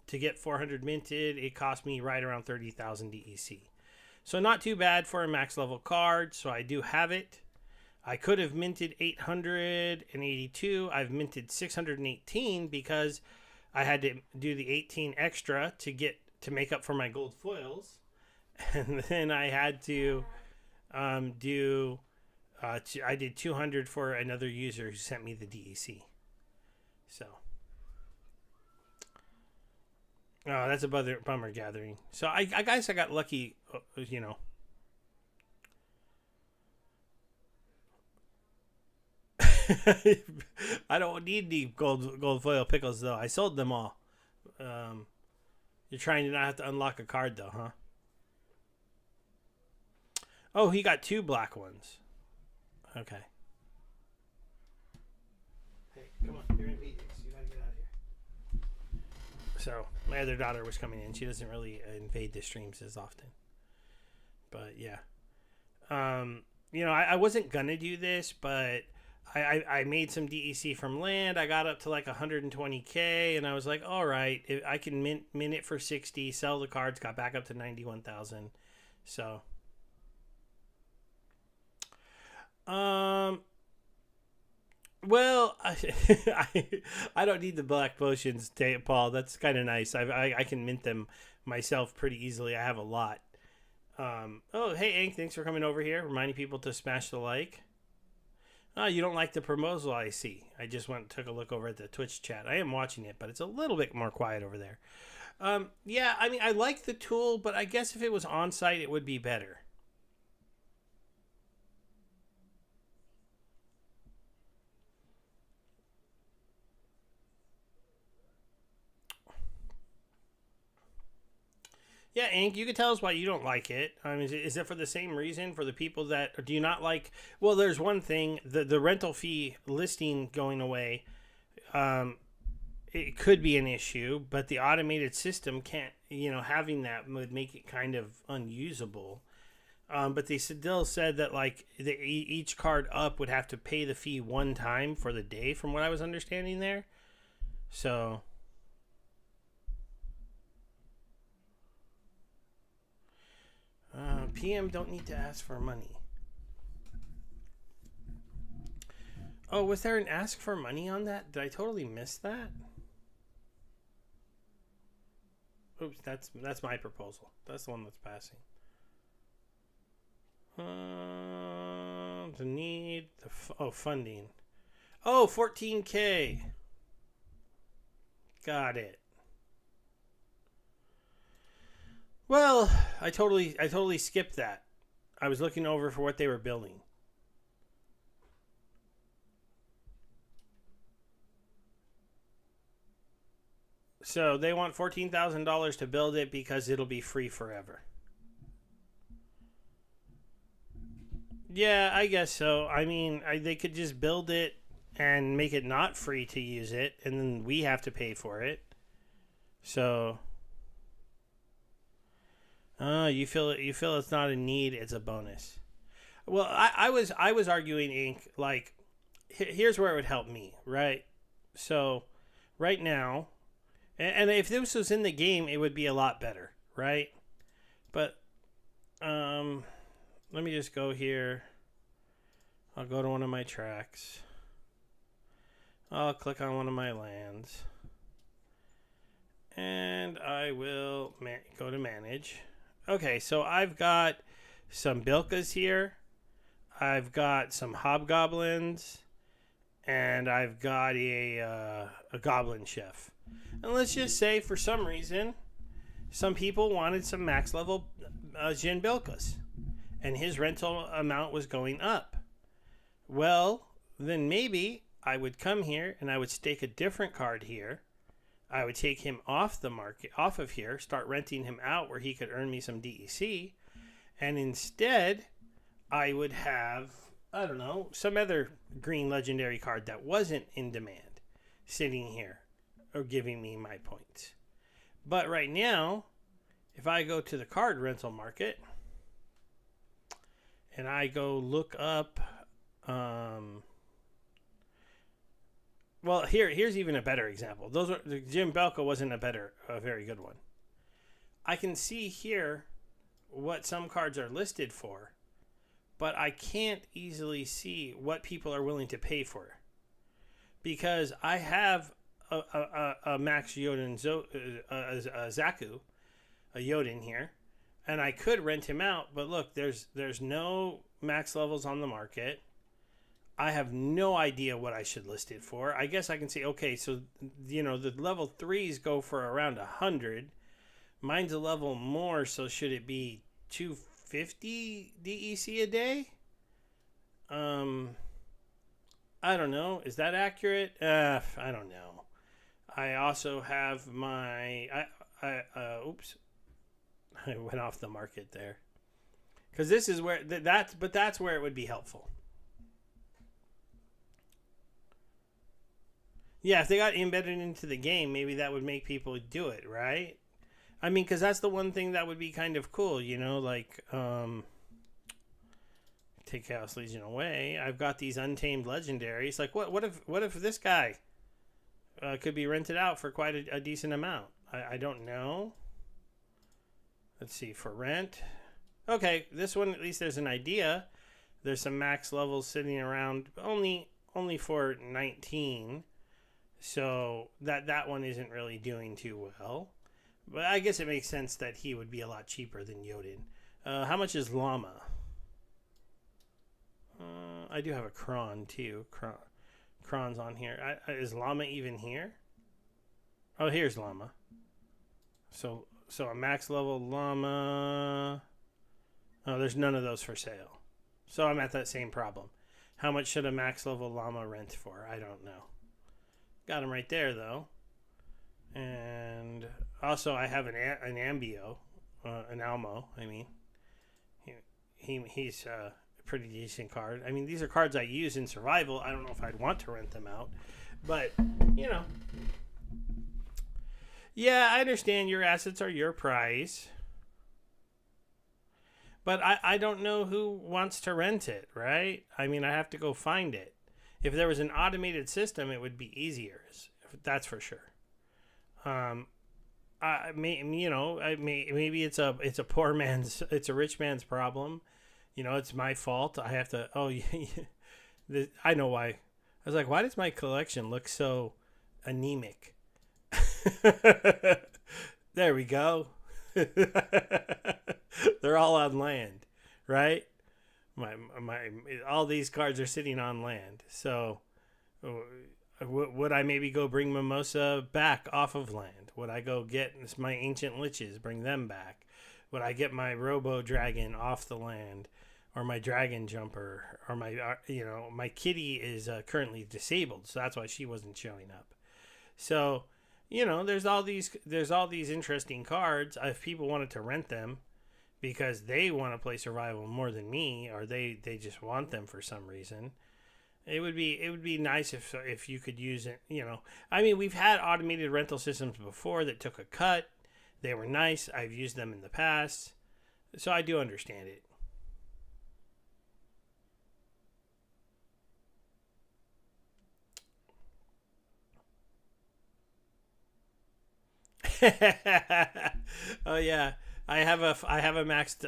to get 400 minted, it cost me right around 30,000 DEC. So not too bad for a max level card. So I do have it. I could have minted 882. I've minted 618 because I had to do the 18 extra to make up for my gold foils, and then I had to I did 200 for another user who sent me the DEC. So Oh, that's a bummer gathering. So I guess I got lucky, you know. I don't need the gold foil pickles though. I sold them all. Um, you're trying to not have to unlock a card though, huh? Oh, he got 2 black ones. Okay. Hey, come on. You're in meetings. You gotta get out of here. So, my other daughter was coming in. She doesn't really invade the streams as often. But, yeah. You know, I wasn't gonna do this, but I made some DEC from land. I got up to like 120K, and I was like, all right, I can mint it for 60, sell the cards, got back up to 91,000. So... Well, I don't need the black potions, Paul. That's kind of nice. I can mint them myself pretty easily. I have a lot. Oh, hey, Ank, thanks for coming over here. Reminding people to smash the like. Oh, you don't like the proposal, I see. I just took a look over at the Twitch chat. I am watching it, but it's a little bit more quiet over there. Yeah, I mean, I like the tool, but I guess if it was on site, it would be better. Yeah, Ink, you can tell us why you don't like it. I mean, is it for the same reason for the people that, or do you not like? Well, there's one thing: the rental fee listing going away. It could be an issue, but the automated system can't. You know, having that would make it kind of unusable. But they still said that like each card up would have to pay the fee one time for the day, from what I was understanding there. So. PM don't need to ask for money. Oh, was there an ask for money on that? Did I totally miss that? Oops, that's my proposal. That's the one that's passing. The need, funding. Oh, 14K. Got it. Well, I totally skipped that. I was looking over for what they were building. So they want $14,000 to build it because it'll be free forever. Yeah, I guess so. I mean, they could just build it and make it not free to use it, and then we have to pay for it. So... you feel it's not a need, it's a bonus. Well, I was arguing, Ink, like, here's where it would help me, right? So, right now, and if this was in the game, it would be a lot better, right? But, let me just go here. I'll go to one of my tracks. I'll click on one of my lands. And I will go to manage. Okay, so I've got some Bilkas here. I've got some Hobgoblins. And I've got a Goblin Chef. And let's just say, for some reason, some people wanted some max level Jin Bilkas. And his rental amount was going up. Well, then maybe I would come here and I would stake a different card here. I would take him off the market, off of here, start renting him out where he could earn me some DEC. And instead, I would have, I don't know, some other green legendary card that wasn't in demand sitting here or giving me my points. But right now, if I go to the card rental market and I go look up, well, here's even a better example. Jim Belka wasn't a very good one. I can see here what some cards are listed for, but I can't easily see what people are willing to pay for, because I have a Max Yoden a Zaku, a Yoden here, and I could rent him out. But look, there's no max levels on the market. I have no idea what I should list it for. I guess I can say, okay, so, the level 3s go for around 100. Mine's a level more, so should it be 250 DEC a day? I don't know. Is that accurate? I don't know. I also have my... oops. I went off the market there. Because this is where... that's where it would be helpful. Yeah, if they got embedded into the game, maybe that would make people do it, right? I mean, because that's the one thing that would be kind of cool, like, take Chaos Legion away. I've got these untamed legendaries. Like, what if this guy could be rented out for quite a decent amount? I don't know. Let's see, for rent. Okay, this one, at least there's an idea. There's some max levels sitting around, only for 19. So that one isn't really doing too well. But I guess it makes sense that he would be a lot cheaper than Yodin. How much is Llama? I do have a Kron, too. Kron's on here. Is Llama even here? Oh, here's Llama. So a max level Llama... Oh, there's none of those for sale. So I'm at that same problem. How much should a max level Llama rent for? I don't know. Got him right there, though. And also I have an Ambio, an Almo, I mean. He's a pretty decent card. I mean, these are cards I use in survival. I don't know if I'd want to rent them out. But, Yeah, I understand your assets are your prize. But I don't know who wants to rent it, right? I mean, I have to go find it. If there was an automated system, it would be easier. That's for sure. Maybe it's a rich man's problem. It's my fault. I have to. Oh, I know why. I was like, why does my collection look so anemic? There we go. They're all on land, right? All these cards are sitting on land. So, would I maybe go bring Mimosa back off of land? Would I go get my ancient liches, bring them back? Would I get my Robo Dragon off the land, or my Dragon Jumper, or my kitty is currently disabled, so that's why she wasn't showing up. So, there's all these interesting cards. If people wanted to rent them because they want to play survival more than me, or they just want them for some reason, it would be nice if you could use it. I mean, we've had automated rental systems before that took a cut. They were nice. I've used them in the past, so I do understand it. Oh yeah, I have a maxed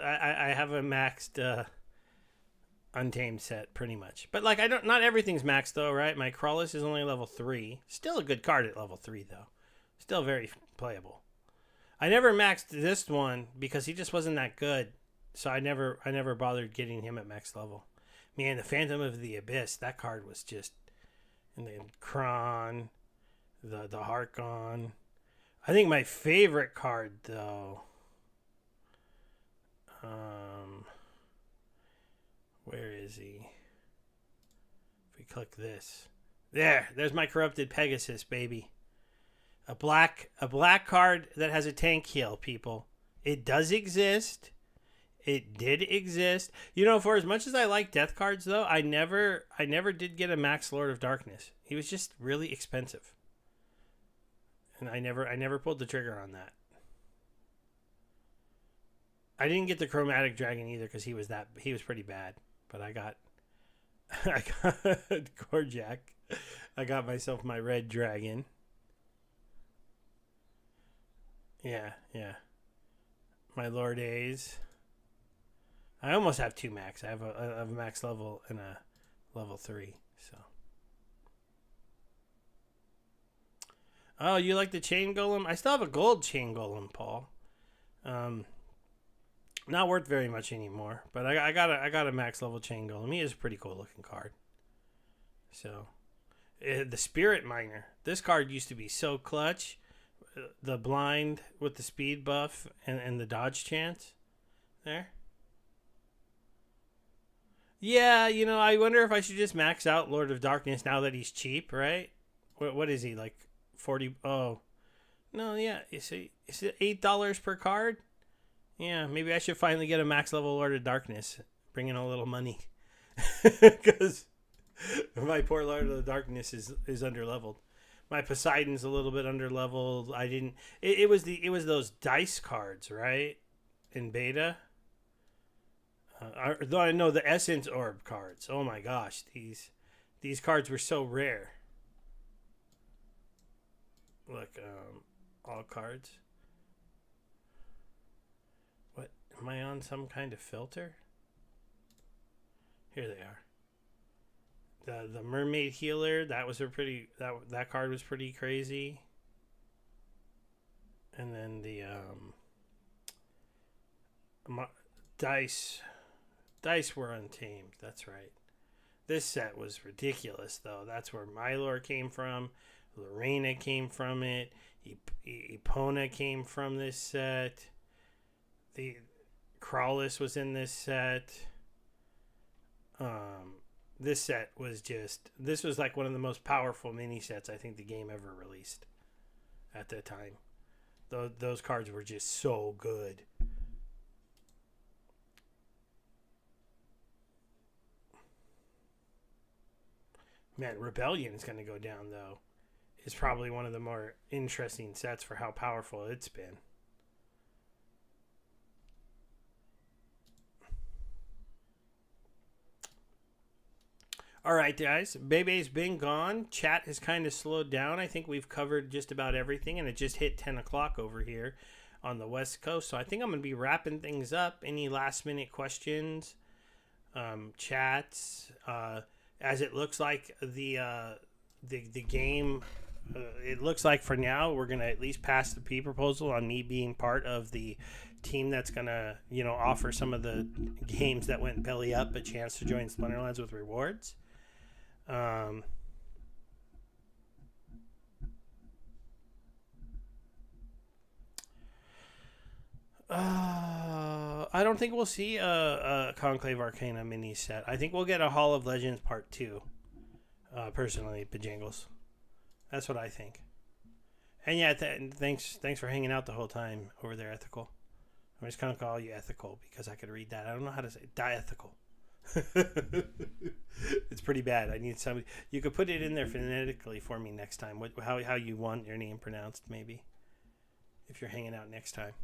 Untamed set pretty much, but like not everything's maxed though, right? My Crawlus is only level 3, still a good card at level 3 though, still very playable. I never maxed this one because he just wasn't that good, so I never bothered getting him at max level. Man, the Phantom of the Abyss, that card was just, and then Kron, the Harkon. I think my favorite card, though, where is he? If we click this, there's my Corrupted Pegasus, baby. A black card that has a tank heal, people. It does exist. It did exist. For as much as I like death cards, though, I never did get a max Lord of Darkness. He was just really expensive. And I never pulled the trigger on that. I didn't get the Chromatic Dragon either because he was pretty bad. But I got Gorjak. I got myself my Red Dragon. Yeah. My Lord A's. I almost have 2 max. I have a max level and a level 3. So. Oh, you like the Chain Golem? I still have a gold Chain Golem, Paul. Not worth very much anymore, but I got a max level Chain Golem. He is a pretty cool looking card. So, the Spirit Miner. This card used to be so clutch. The blind with the speed buff and the dodge chance. There. Yeah, you know, I wonder if I should just max out Lord of Darkness now that he's cheap, right? What is he, like 40? Oh. No, yeah. Is it $8 per card? Yeah, maybe I should finally get a max level Lord of Darkness. Bring in a little money. Because my poor Lord of the Darkness is underleveled. My Poseidon's a little bit underleveled. I didn't. It was those dice cards, right? In beta. Though I know the Essence Orb cards. Oh my gosh, these cards were so rare. Look, all cards. What? Am I on some kind of filter? Here they are. The Mermaid Healer, that was a pretty that card was pretty crazy. And then the dice were untamed. That's right. This set was ridiculous though. That's where Mylor came from. Lorena came from it. Epona came from this set. The Crawlus was in this set. This set was this was like one of the most powerful mini sets I think the game ever released at that time. Those cards were just so good. Man, Rebellion is going to go down though. It's probably one of the more interesting sets for how powerful it's been. All right, guys. Bebe's been gone. Chat has kind of slowed down. I think we've covered just about everything, and it just hit 10 o'clock over here on the West Coast. So I think I'm going to be wrapping things up. Any last-minute questions, chats? As it looks like the game, it looks like for now we're going to at least pass the P proposal on me being part of the team that's going to, offer some of the games that went belly up a chance to join Splinterlands with rewards. I don't think we'll see a Conclave Arcana mini set. I think we'll get a Hall of Legends Part 2. Personally, Bajangles. That's what I think. And yeah, thanks for hanging out the whole time over there, Ethical. I'm just gonna call you Ethical because I could read that. I don't know how to say diethical. It's pretty bad. I need somebody. You could put it in there phonetically for me next time. How you want your name pronounced, maybe, if you're hanging out next time.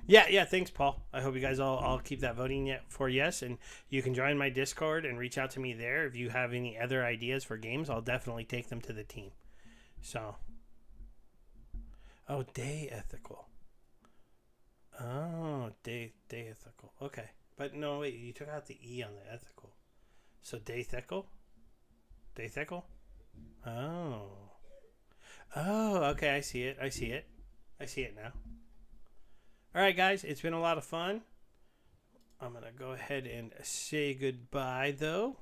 Yeah. Thanks, Paul. I hope you guys all keep that voting for yes, and you can join my Discord and reach out to me there if you have any other ideas for games. I'll definitely take them to the team. So, day ethical. Oh, day ethical. Okay, but no, wait. You took out the E on the ethical. So DeathDothical? DeathDothical? Oh, okay. I see it now. All right, guys. It's been a lot of fun. I'm going to go ahead and say goodbye, though.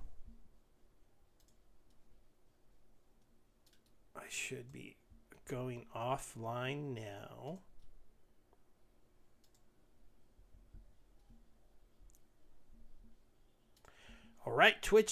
I should be going offline now. All right, Twitch.